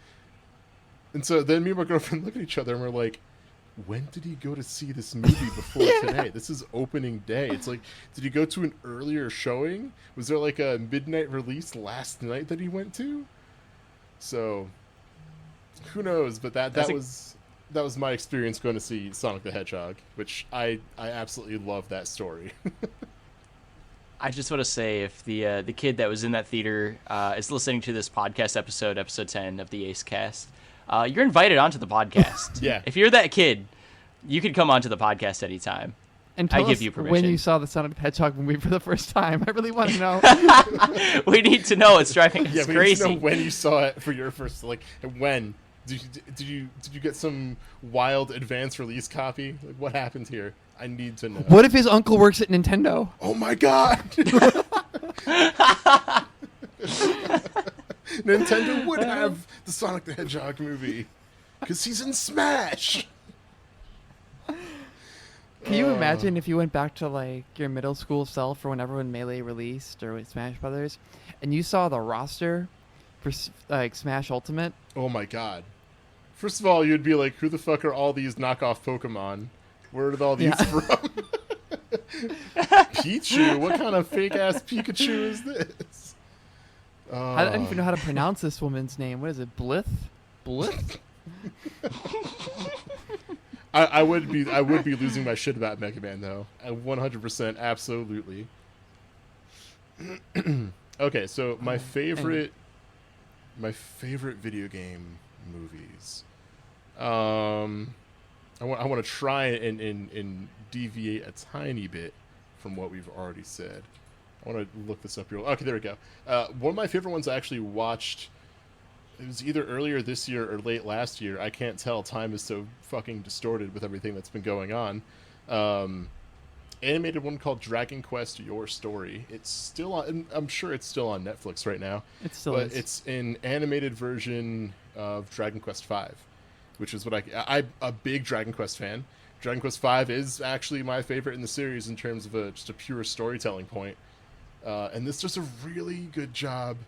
And so then me and my girlfriend look at each other, and we're like, when did he go to see this movie before today? This is opening day. It's like, did he go to an earlier showing? Was there like a midnight release last night that he went to? So, who knows? But that was my experience going to see Sonic the Hedgehog, which I absolutely love that story. I just want to say, if the kid that was in that theater is listening to this podcast episode 10 of the YASEcast, you're invited onto the podcast. Yeah. If you're that kid, you can come onto the podcast anytime. And tell I give us you permission. when you saw the Sonic the Hedgehog movie for the first time. I really want to know. We need to know. It's driving us we crazy. need to know when you saw it for your first, like, when. Did you get some wild advance release copy? Like, what happened here? I need to know. What if his uncle works at Nintendo? Oh my god! Nintendo would have the Sonic the Hedgehog movie because he's in Smash. Can you imagine if you went back to like your middle school self or whenever when Melee released or with Smash Brothers, and you saw the roster for like Smash Ultimate? Oh my god! First of all, you'd be like, "Who the fuck are all these knockoff Pokemon? Where did all these from?" Pichu? What kind of fake ass Pikachu is this? I don't even know how to pronounce this woman's name. What is it? Blith? Blith? I would be losing my shit about Mega Man though. 100%, absolutely. Okay, so my favorite video game movies. I want to try and deviate a tiny bit from what we've already said. I want to look this up real. Okay, there we go. One of my favorite ones I actually watched. It was either earlier this year or late last year. I can't tell. Time is so fucking distorted with everything that's been going on. Animated one called Dragon Quest: Your Story. It's still on. I'm sure it's still on Netflix right now. It still but is. It's an animated version of Dragon Quest V, which is what I'm a big Dragon Quest fan. Dragon Quest V is actually my favorite in the series in terms of just a pure storytelling point. And this does a really good job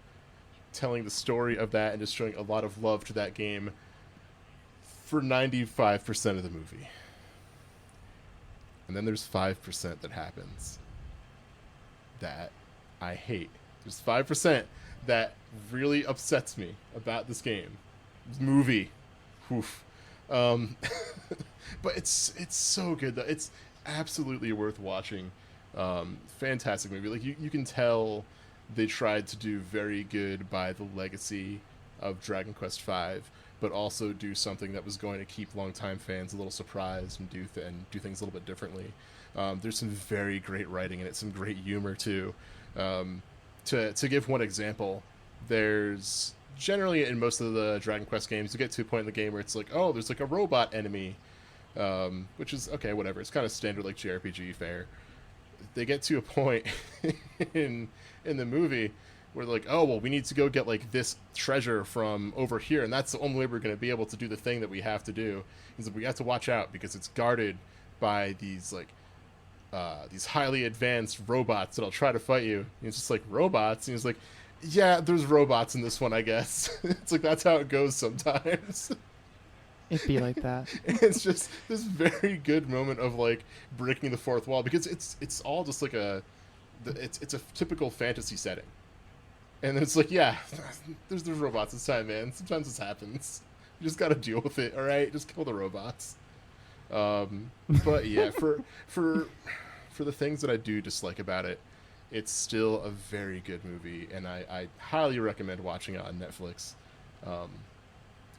telling the story of that and just showing a lot of love to that game for 95% of the movie. And then there's 5% that happens that I hate. There's 5% that really upsets me about this game. This movie. Oof. But it's so good though. It's absolutely worth watching. Fantastic movie. Like you can tell they tried to do very good by the legacy of Dragon Quest V, but also do something that was going to keep longtime fans a little surprised and do things a little bit differently. There's some very great writing in it, some great humor too. To give one example, there's generally in most of the Dragon Quest games, you get to a point in the game where it's like, oh, there's like a robot enemy, which is okay, whatever. It's kind of standard like JRPG fare. They get to a point in the movie where they're like, oh, well, we need to go get like this treasure from over here, and that's the only way we're going to be able to do the thing that we have to do. He's like, we have to watch out because it's guarded by these like these highly advanced robots that'll try to fight you. And it's just like, robots? And he's like, yeah, there's robots in this one, I guess. It's like, that's how it goes sometimes. It'd be like that. It's just this very good moment of like breaking the fourth wall because it's all just like it's a typical fantasy setting, and it's like, yeah, there's robots this time, man. Sometimes this happens. You just got to deal with it. All right, just kill the robots. But yeah, for the things that I do dislike about it, it's still a very good movie, and I highly recommend watching it on Netflix.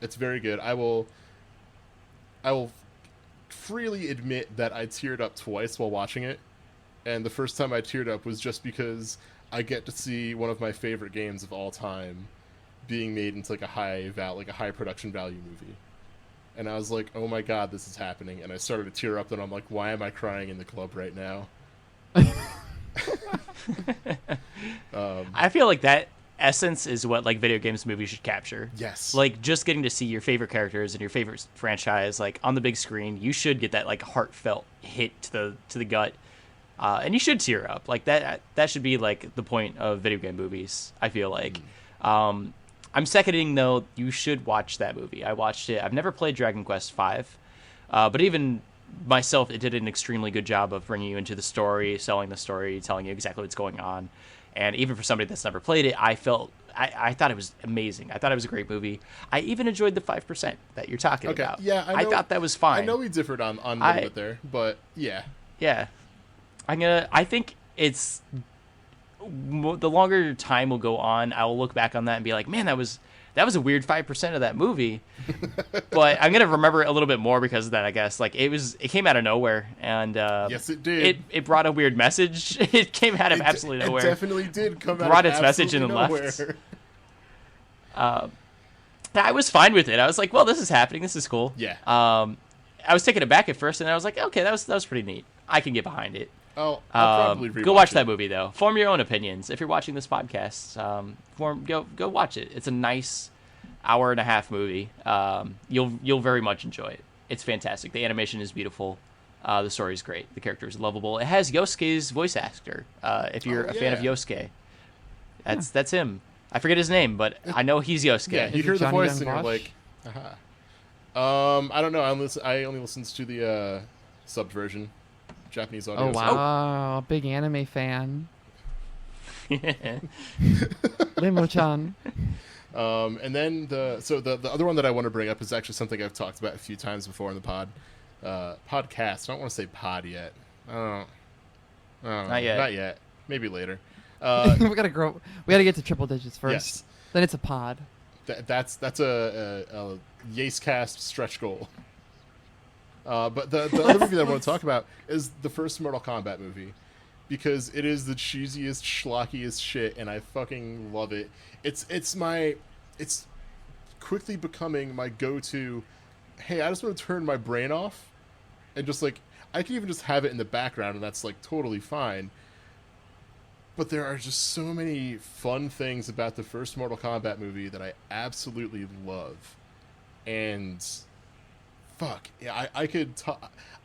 It's very good. I will freely admit that I teared up twice while watching it, and the first time I teared up was just because I get to see one of my favorite games of all time being made into like a high production value movie. And I was like, oh my god, this is happening. And I started to tear up, and I'm like, why am I crying in the club right now? I feel like that essence is what like video games movies should capture. Yes. Like just getting to see your favorite characters and your favorite franchise like on the big screen, you should get that like heartfelt hit to the gut. and you should tear up. Like that should be like the point of video game movies, I feel like. I'm seconding, though, you should watch that movie. I watched it. I've never played Dragon Quest V, but even myself, it did an extremely good job of bringing you into the story, selling the story, telling you exactly what's going on. And even for somebody that's never played it, I thought it was amazing. I thought it was a great movie. I even enjoyed the 5% that you're talking about. Yeah, I thought that was fine. I know we differed on a little bit there, but yeah. Yeah. I think it's... The longer time will go on, I will look back on that and be like, man, that was a weird 5% of that movie. But I'm gonna remember it a little bit more because of that, I guess. Like it came out of nowhere, and yes, it did. It brought a weird message. It came out of absolutely nowhere. It definitely did come out. Brought of its message and nowhere. left. I was fine with it. I was like, well, this is happening. This is cool. Yeah. I was taken aback at first, and I was like, okay, that was pretty neat. I can get behind it. Oh, I'll probably rewatch go watch it. that movie though. Form your own opinions. If you're watching this podcast, go watch it. It's a nice hour-and-a-half movie. You'll very much enjoy it. It's fantastic. The animation is beautiful. The story is great. The character is lovable. It has Yosuke's voice actor. If you're a fan of Yosuke, that's him. I forget his name, but I know he's Yosuke. Yeah, you hear the Johnny voice Young and you're Bosch? like, aha. I don't know. I only listens to the subbed version, Japanese audio. Oh wow, big anime fan. Limo-chan. And then the other one that I want to bring up is actually something I've talked about a few times before in the podcast. I don't want to say pod yet. Not yet. Not yet. Maybe later. We gotta grow. We gotta get to triple digits first. Yes. Then it's a pod. That's a YASEcast stretch goal. But the other movie that I want to talk about is the first Mortal Kombat movie, because it is the cheesiest, schlockiest shit, and I fucking love it. It's quickly becoming my go-to. Hey, I just want to turn my brain off, and just like I can even just have it in the background, and that's like totally fine. But there are just so many fun things about the first Mortal Kombat movie that I absolutely love, and fuck, yeah,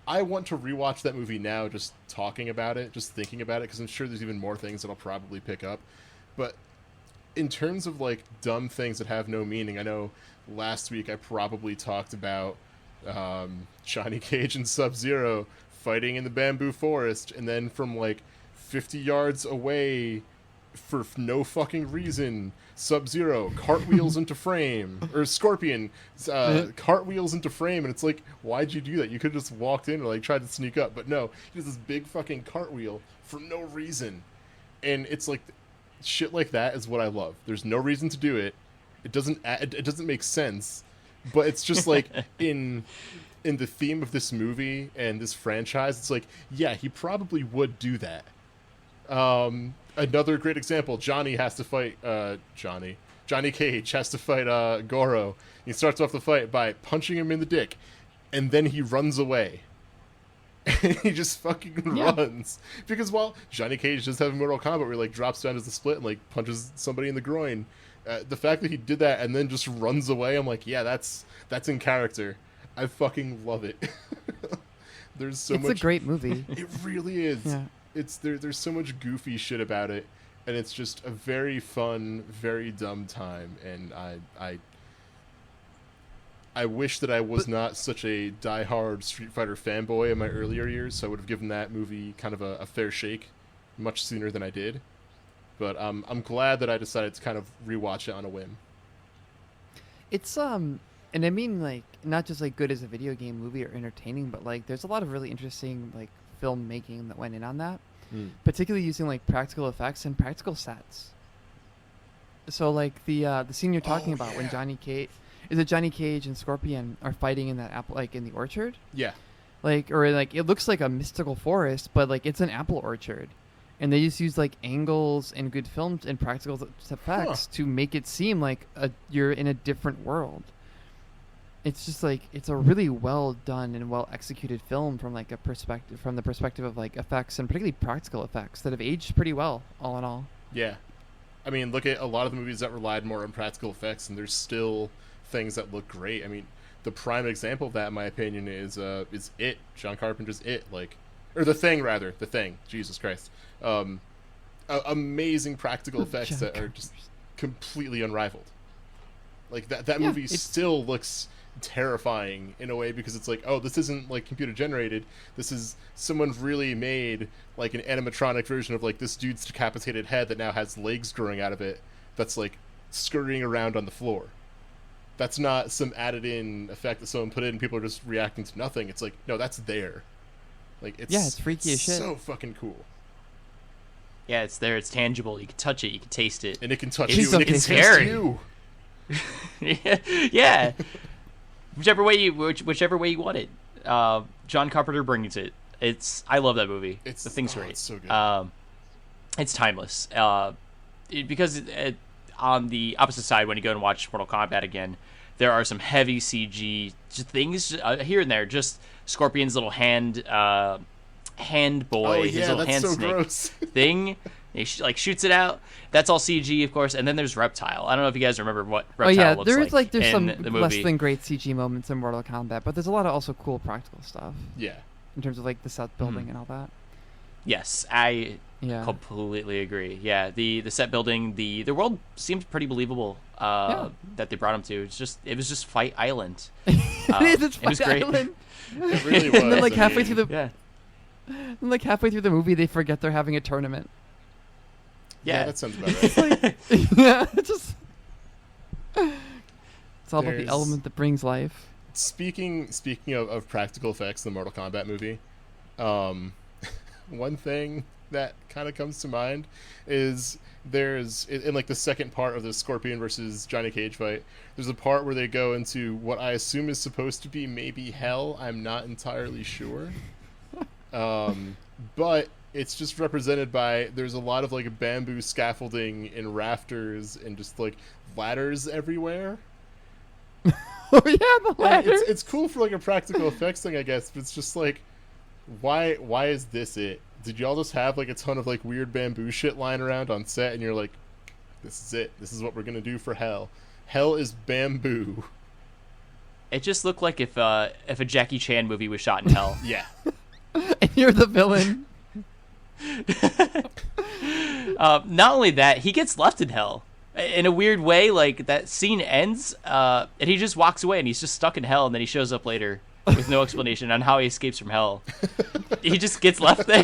I want to rewatch that movie now, just talking about it, just thinking about it, because I'm sure there's even more things that I'll probably pick up. But in terms of like dumb things that have no meaning, I know last week I probably talked about Johnny Cage and Sub-Zero fighting in the bamboo forest, and then from like 50 yards away, for no fucking reason, Sub-Zero cartwheels into frame, or Scorpion cartwheels into frame, and it's like, why'd you do that? You could have just walked in or like tried to sneak up, but no, he does this big fucking cartwheel for no reason. And it's like, shit like that is what I love. There's no reason to do it. It doesn't make sense, but it's just like in the theme of this movie and this franchise, it's like, yeah, he probably would do that. Another great example, Johnny Cage has to fight Goro. He starts off the fight by punching him in the dick, and then he runs away. And he just fucking runs. Because while Johnny Cage does have Mortal Kombat where he like drops down as a split and like punches somebody in the groin, the fact that he did that and then just runs away, I'm like, yeah, that's in character. I fucking love it. There's so much. It's a great movie. It really is. Yeah. There's so much goofy shit about it, and it's just a very fun, very dumb time, and I wish that I was not such a diehard Street Fighter fanboy in my earlier years, so I would have given that movie kind of a fair shake much sooner than I did. But I'm glad that I decided to kind of rewatch it on a whim. It's and I mean like not just like good as a video game movie or entertaining, but like there's a lot of really interesting like filmmaking that went in on that, particularly using like practical effects and practical sets. So like the scene you're talking about when Johnny Cage and Scorpion are fighting in that apple, like in the orchard. Yeah. Like, or like it looks like a mystical forest, but like it's an apple orchard, and they just use like angles and good films and practical effects to make it seem like you're in a different world. It's just like it's a really well done and well executed film from the perspective of like effects and particularly practical effects that have aged pretty well, all in all. Yeah. I mean, look at a lot of the movies that relied more on practical effects, and there's still things that look great. I mean, the prime example of that, in my opinion, is It. John Carpenter's It. Like, or The Thing rather, The Thing. Jesus Christ, amazing practical effects that are just completely unrivaled. Like that movie still looks terrifying in a way because it's like, oh, this isn't like computer generated. This is someone really made like an animatronic version of like this dude's decapitated head that now has legs growing out of it. That's like scurrying around on the floor. That's not some added in effect that someone put in and people are just reacting to nothing. It's like, no, that's there. Like it's freaky as shit. So fucking cool. Yeah, it's there. It's tangible. You can touch it. You can taste it. And it can touch It's you. And it can scary. taste you. Yeah. Whichever way you want it. John Carpenter brings it. I love that movie. The Thing's great. It's so good. It's timeless. Because on the opposite side, when you go and watch Mortal Kombat again, there are some heavy CG things here and there. Just Scorpion's little hand boy, his little hand so snake gross. thing. He shoots it out. That's all CG, of course. And then there's Reptile. I don't know if you guys remember what Reptile looks like. There's some the movie. less than great CG moments in Mortal Kombat, but there's a lot of also cool practical stuff. Yeah. In terms of like the set building and all that. Yes, I completely agree. Yeah, the set building, the world seemed pretty believable that they brought him to. It was just Fight Island. It's Fight great. Island. It really was. And then like halfway through the movie, they forget they're having a tournament. Yeah, that sounds about right. It's all about the element that brings life. Speaking of practical effects in the Mortal Kombat movie, one thing that kind of comes to mind is there's in like the second part of the Scorpion versus Johnny Cage fight, there's a part where they go into what I assume is supposed to be maybe hell. I'm not entirely sure. But it's just represented by there's a lot of like bamboo scaffolding and rafters and just like ladders everywhere. Oh yeah, the ladders. It's cool for like a practical effects thing, I guess, but it's just like, why is this it? Did y'all just have like a ton of like weird bamboo shit lying around on set and you're like, this is it. This is what we're gonna do for hell. Hell is bamboo. It just looked like if a Jackie Chan movie was shot in hell. Yeah. And you're the villain. Not only that, he gets left in hell in a weird way. Like that scene ends, and he just walks away, and he's just stuck in hell. And then he shows up later with no explanation on how he escapes from hell. He just gets left there.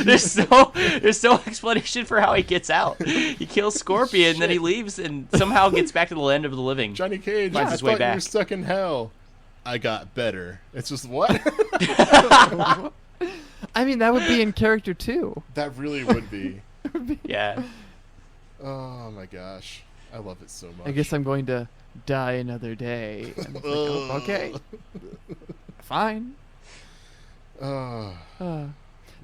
There's no explanation for how he gets out. He kills Scorpion, and then he leaves, and somehow gets back to the land of the living. Johnny Cage, finds his way back. You were stuck in hell. I got better. It's just what? I mean, that would be in character too. That really would be. Yeah. Oh my gosh, I love it so much. I guess I'm going to die another day. And it's like, oh, okay, fine.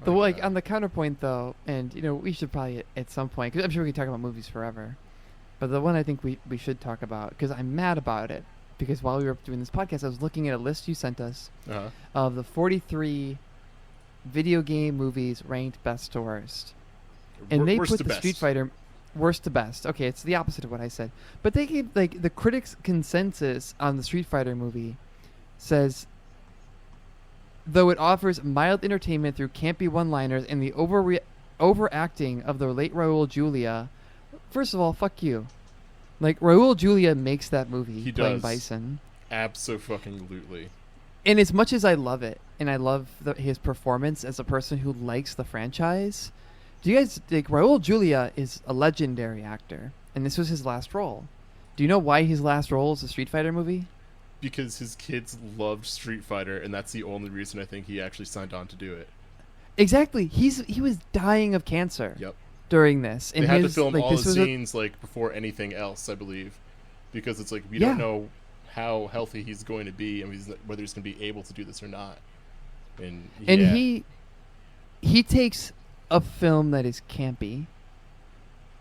Like on the counterpoint though, and we should probably at some point, because I'm sure we can talk about movies forever, but the one I think we should talk about, because I'm mad about it, because while we were doing this podcast, I was looking at a list you sent us of the 43 video game movies ranked best to worst, and they put the Street Fighter worst to best. Okay, it's the opposite of what I said, but they gave like the critics' consensus on the Street Fighter movie says, though it offers mild entertainment through campy one-liners and the overacting of the late Raul Julia. First of all, fuck you. Like Raul Julia makes that movie. He playing does. Bison. Absolutely. And as much as I love it, and I love his performance as a person who likes the franchise, do you guys think Raul Julia is a legendary actor, and this was his last role? Do you know why his last role is a Street Fighter movie? Because his kids loved Street Fighter, and that's the only reason I think he actually signed on to do it. Exactly. He was dying of cancer. Yep. During this, and they had to film all the scenes like before anything else, I believe, because it's like we don't know how healthy he's going to be, and whether he's going to be able to do this or not. And he takes a film that is campy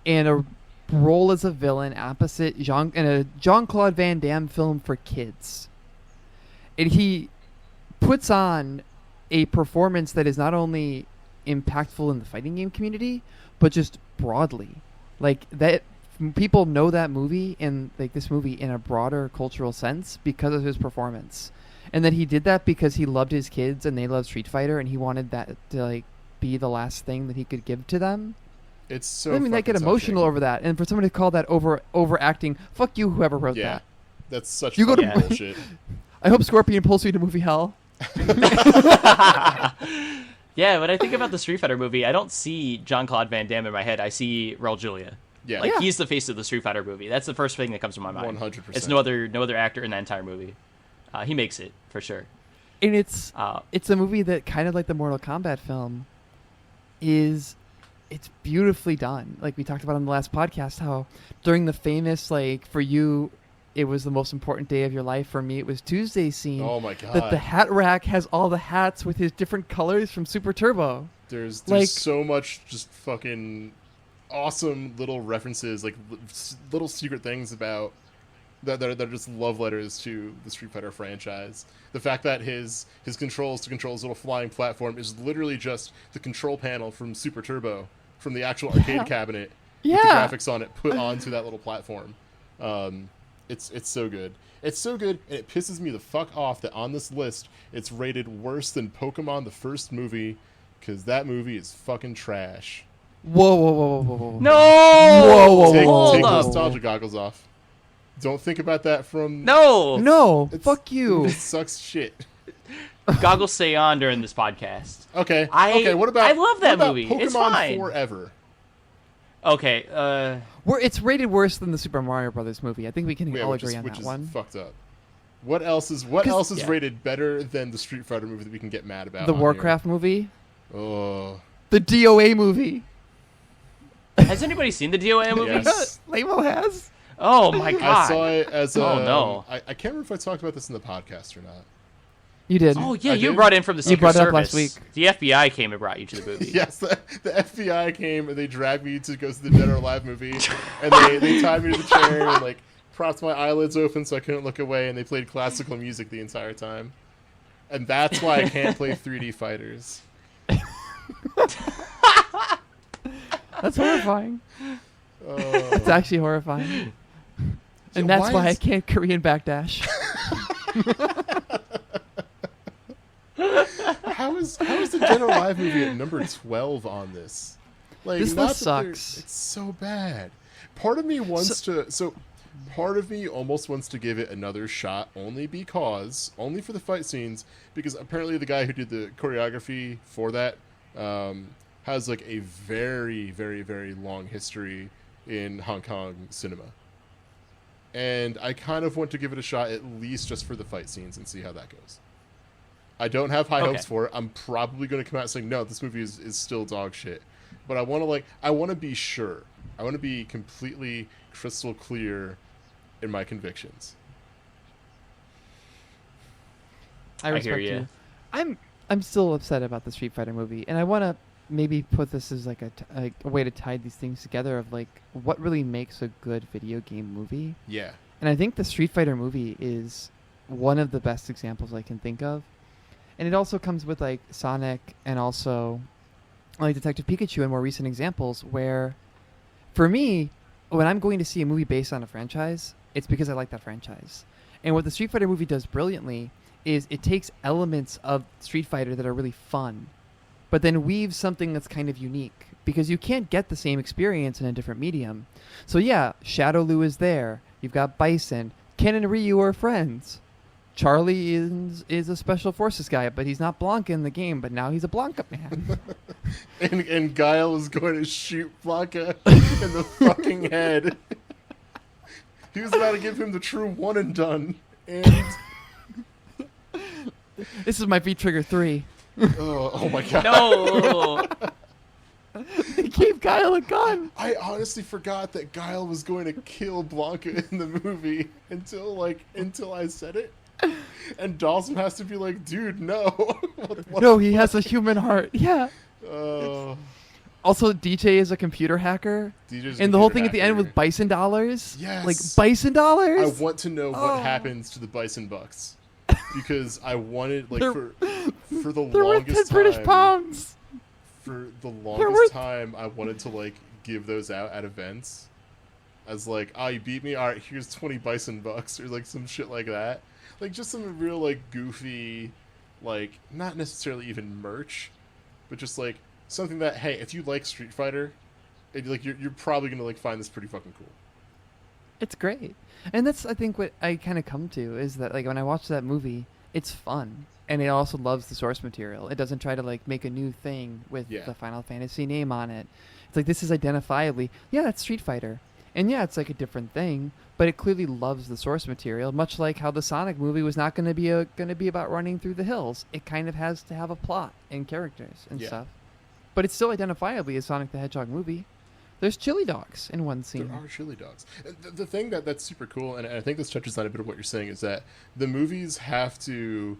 and a role as a villain opposite a Jean-Claude Van Damme film for kids, and he puts on a performance that is not only impactful in the fighting game community, but just broadly, like that people know that movie and like this movie in a broader cultural sense because of his performance. and that he did that because he loved his kids and they loved Street Fighter, and he wanted that to like be the last thing that he could give to them. It's so. I mean, they get emotional over that, and for someone to call that overacting, fuck you, whoever wrote that. That's such you go to bullshit. I hope Scorpion pulls you to movie hell. Yeah, when I think about the Street Fighter movie, I don't see Jean-Claude Van Damme in my head. I see Raul Julia. Yeah, like he's the face of the Street Fighter movie. That's the first thing that comes to my mind. 100%. It's no other actor in that entire movie. He makes it for sure. And it's a movie that kind of like the Mortal Kombat film it's beautifully done. Like we talked about on the last podcast, how during the famous like for you it was the most important day of your life. For me, it was Tuesday scene. Oh my god! That the hat rack has all the hats with his different colors from Super Turbo. There's like, so much just fucking awesome little references, like little secret things about that are just love letters to the Street Fighter franchise. The fact that his controls to control his little flying platform is literally just the control panel from Super Turbo from the actual arcade cabinet with the graphics on it put onto that little platform. It's so good. It's so good, and it pisses me the fuck off that on this list it's rated worse than Pokemon the first movie, because that movie is fucking trash. Whoa. No! Whoa. Take nostalgia goggles off. Don't think about that from... No, fuck you. It sucks shit. Goggles stay on during this podcast. Okay, what about... I love that movie. Pokemon It's fine. Forever? Okay, it's rated worse than the Super Mario Brothers movie. I think we can all agree on which that is one. Fucked up. What else is rated better than the Street Fighter movie that we can get mad about? The Warcraft movie. Oh. The DOA movie. has anybody seen the DOA movie? Yes. Lamo has. Oh my god! I saw it as a... Oh no! I can't remember if I talked about this in the podcast or not. You did. Oh yeah, I you did? brought in from the You Secret brought it up Service. last week. The FBI came and brought you to the movie. Yes, the FBI came and they dragged me to go see the Dead or Alive movie, and they tied me to the chair and like propped my eyelids open so I couldn't look away, and they played classical music the entire time, and that's why I can't play 3D fighters. That's horrifying. It's actually horrifying. And that's why I can't Korean backdash. How is the Dead or Alive movie at number 12 on this? Like, this list sucks. It's so bad. Part of me wants part of me almost wants to give it another shot only for the fight scenes, because apparently the guy who did the choreography for that has like a very, very, very long history in Hong Kong cinema. And I kind of want to give it a shot at least just for the fight scenes and see how that goes. I don't have high hopes for it. I'm probably going to come out saying, no, this movie is still dog shit. But I want to be sure. I want to be completely crystal clear in my convictions. I respect you. I'm still upset about the Street Fighter movie, and I want to maybe put this as like a way to tie these things together of like what really makes a good video game movie. Yeah. And I think the Street Fighter movie is one of the best examples I can think of. And it also comes with like Sonic and also like Detective Pikachu and more recent examples where, for me, when I'm going to see a movie based on a franchise, it's because I like that franchise. And what the Street Fighter movie does brilliantly is it takes elements of Street Fighter that are really fun, but then weaves something that's kind of unique, because you can't get the same experience in a different medium. So yeah, Shadow Lu is there. You've got Bison. Ken and Ryu are friends. Charlie is a special forces guy, but he's not Blanca in the game, but now he's a Blanca man. and Guile is going to shoot Blanca in the fucking head. He was about to give him the true one and done. And this is my V-Trigger 3. oh my god. No! They gave Guile a gun. I honestly forgot that Guile was going to kill Blanca in the movie until I said it. And Dawson has to be like, dude, no. No, he has a human heart. Yeah. Uh, Also, DJ is a computer hacker. And the whole thing at the end with Bison dollars. Yes. Like, Bison dollars? I want to know what happens to the Bison Bucks. Because I wanted, like, for the they're worth 10 longest time... British pounds. For the longest time, I wanted to, like, give those out at events. as like, oh, you beat me, all right, here's 20 bison bucks, or like some shit like that. Like just some real like goofy, like not necessarily even merch, but just like something that, hey, if you like Street Fighter, like you're probably gonna like find this pretty fucking cool. It's great. And that's, I think, what I kind of come to is that, like, when I watch that movie, it's fun. And it also loves the source material. It doesn't try to, like, make a new thing with the Final Fantasy name on it. It's like, this is identifiably, yeah, that's Street Fighter. And yeah, it's like a different thing, but it clearly loves the source material, much like how the Sonic movie was not going to be about running through the hills. It kind of has to have a plot and characters and stuff. But it's still identifiably a Sonic the Hedgehog movie. There's chili dogs in one scene. There are chili dogs. The thing that's super cool, and I think this touches on a bit of what you're saying, is that the movies have to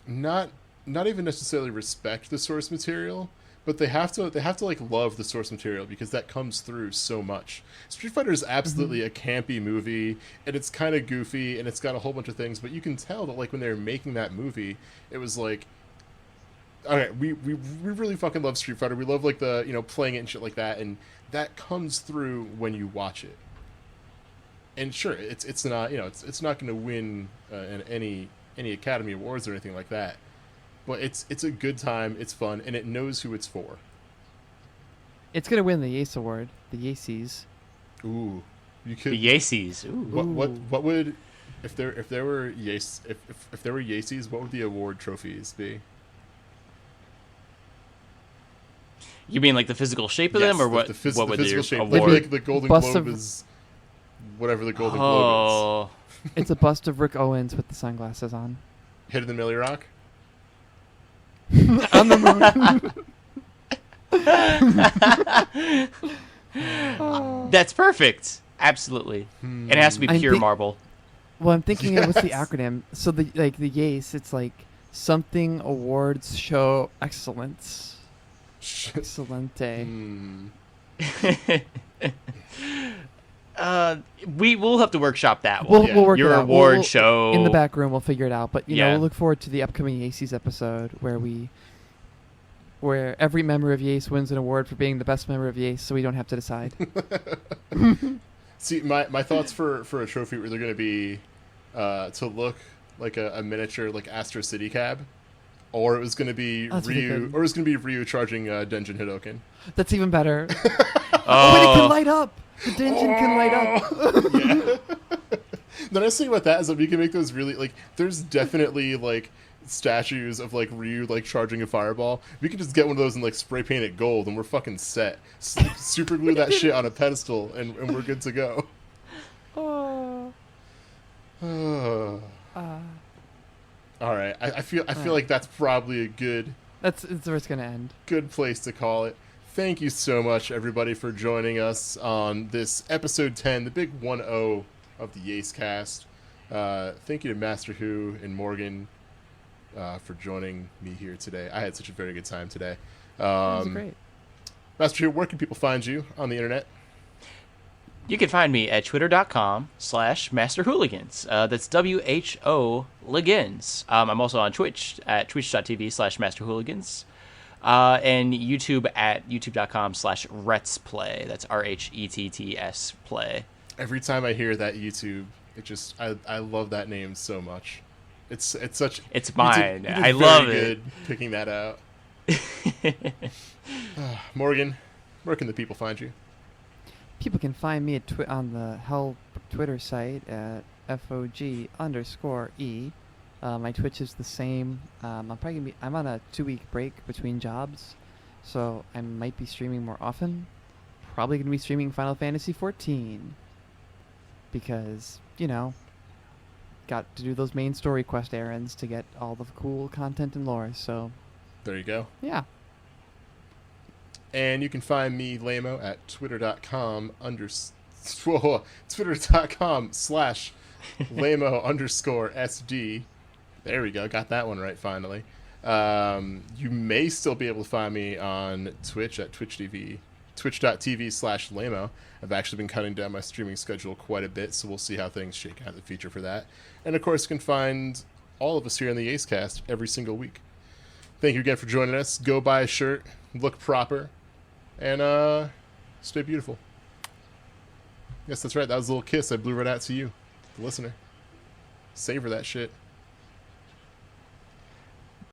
not even necessarily respect the source material, but they have to like love the source material, because that comes through so much. Street Fighter is absolutely a campy movie, and it's kind of goofy, and it's got a whole bunch of things, but you can tell that like when they were making that movie, it was like, okay, we really fucking love Street Fighter. We love like the, you know, playing it and shit like that, and that comes through when you watch it. And sure, it's not, you know, it's not going to win any Academy Awards or anything like that, but it's a good time. It's fun, and it knows who it's for. It's going to win the Yace Award, the Yaces. Ooh, you could. The Yaces. Ooh. What would if there were Yace if there were Yaces, what would the award trophies be? You mean like the physical shape of them, or what? What would physical their shape? award? Like the Golden Globe is whatever the Golden Globe is. It's a bust of Rick Owens with the sunglasses on. Hit in the Millie Rock. On the moon. That's perfect. Absolutely. And it has to be pure marble. Well, I'm thinking what's the acronym? So the Yace, it's like something awards show excellence. Excelente. We will have to workshop that one. We'll work your it out. award show in the back room. We'll figure it out. But you know, we'll look forward to the upcoming Yaces episode where every member of Yace wins an award for being the best member of Yace, so we don't have to decide. See, my thoughts for a trophy were they're going to be to look like a miniature like Astro City cab. Or it was going to be Ryu, or it was going to be Ryu charging Denjin Hidoken. That's even better. But it can light up. The Denjin can light up. Yeah. The nice thing about that is that we can make those really like. There's definitely like statues of like Ryu like charging a fireball. We can just get one of those and like spray paint it gold, and we're fucking set. Super glue that shit on a pedestal, and we're good to go. All right, I feel like that's probably a good. That's where it's gonna end. Good place to call it. Thank you so much, everybody, for joining us on this episode 10, the big 1-0 of the YASEcast. Thank you to Master Who and Morgan for joining me here today. I had such a very good time today. That was great. Master Who, where can people find you on the internet? You can find me at twitter.com/masterhooligans. That's WHO Ligans. I'm also on Twitch at twitch.tv/masterhooligans. And YouTube at youtube.com/retsplay. That's RHETTS play. Every time I hear that YouTube, it just I love that name so much. It's such. It's mine. You did I love it. Good picking that out. Morgan, where can the people find you? People can find me on the Hell Twitter site at FOG_E. My Twitch is the same. I'm on a 2-week break between jobs, so I might be streaming more often. Probably going to be streaming Final Fantasy 14 because, you know, got to do those main story quest errands to get all the cool content and lore. So there you go. Yeah. And you can find me, Lamo, at twitter.com/Lamo_SD. There we go. Got that one right finally. You may still be able to find me on Twitch at twitch.tv/Lamo. I've actually been cutting down my streaming schedule quite a bit, so we'll see how things shake out in the future for that. And of course, you can find all of us here on the YASEcast every single week. Thank you again for joining us. Go buy a shirt, look proper, and stay beautiful. Yes, that's right. That was a little kiss I blew right out to you, the listener. Savor that shit.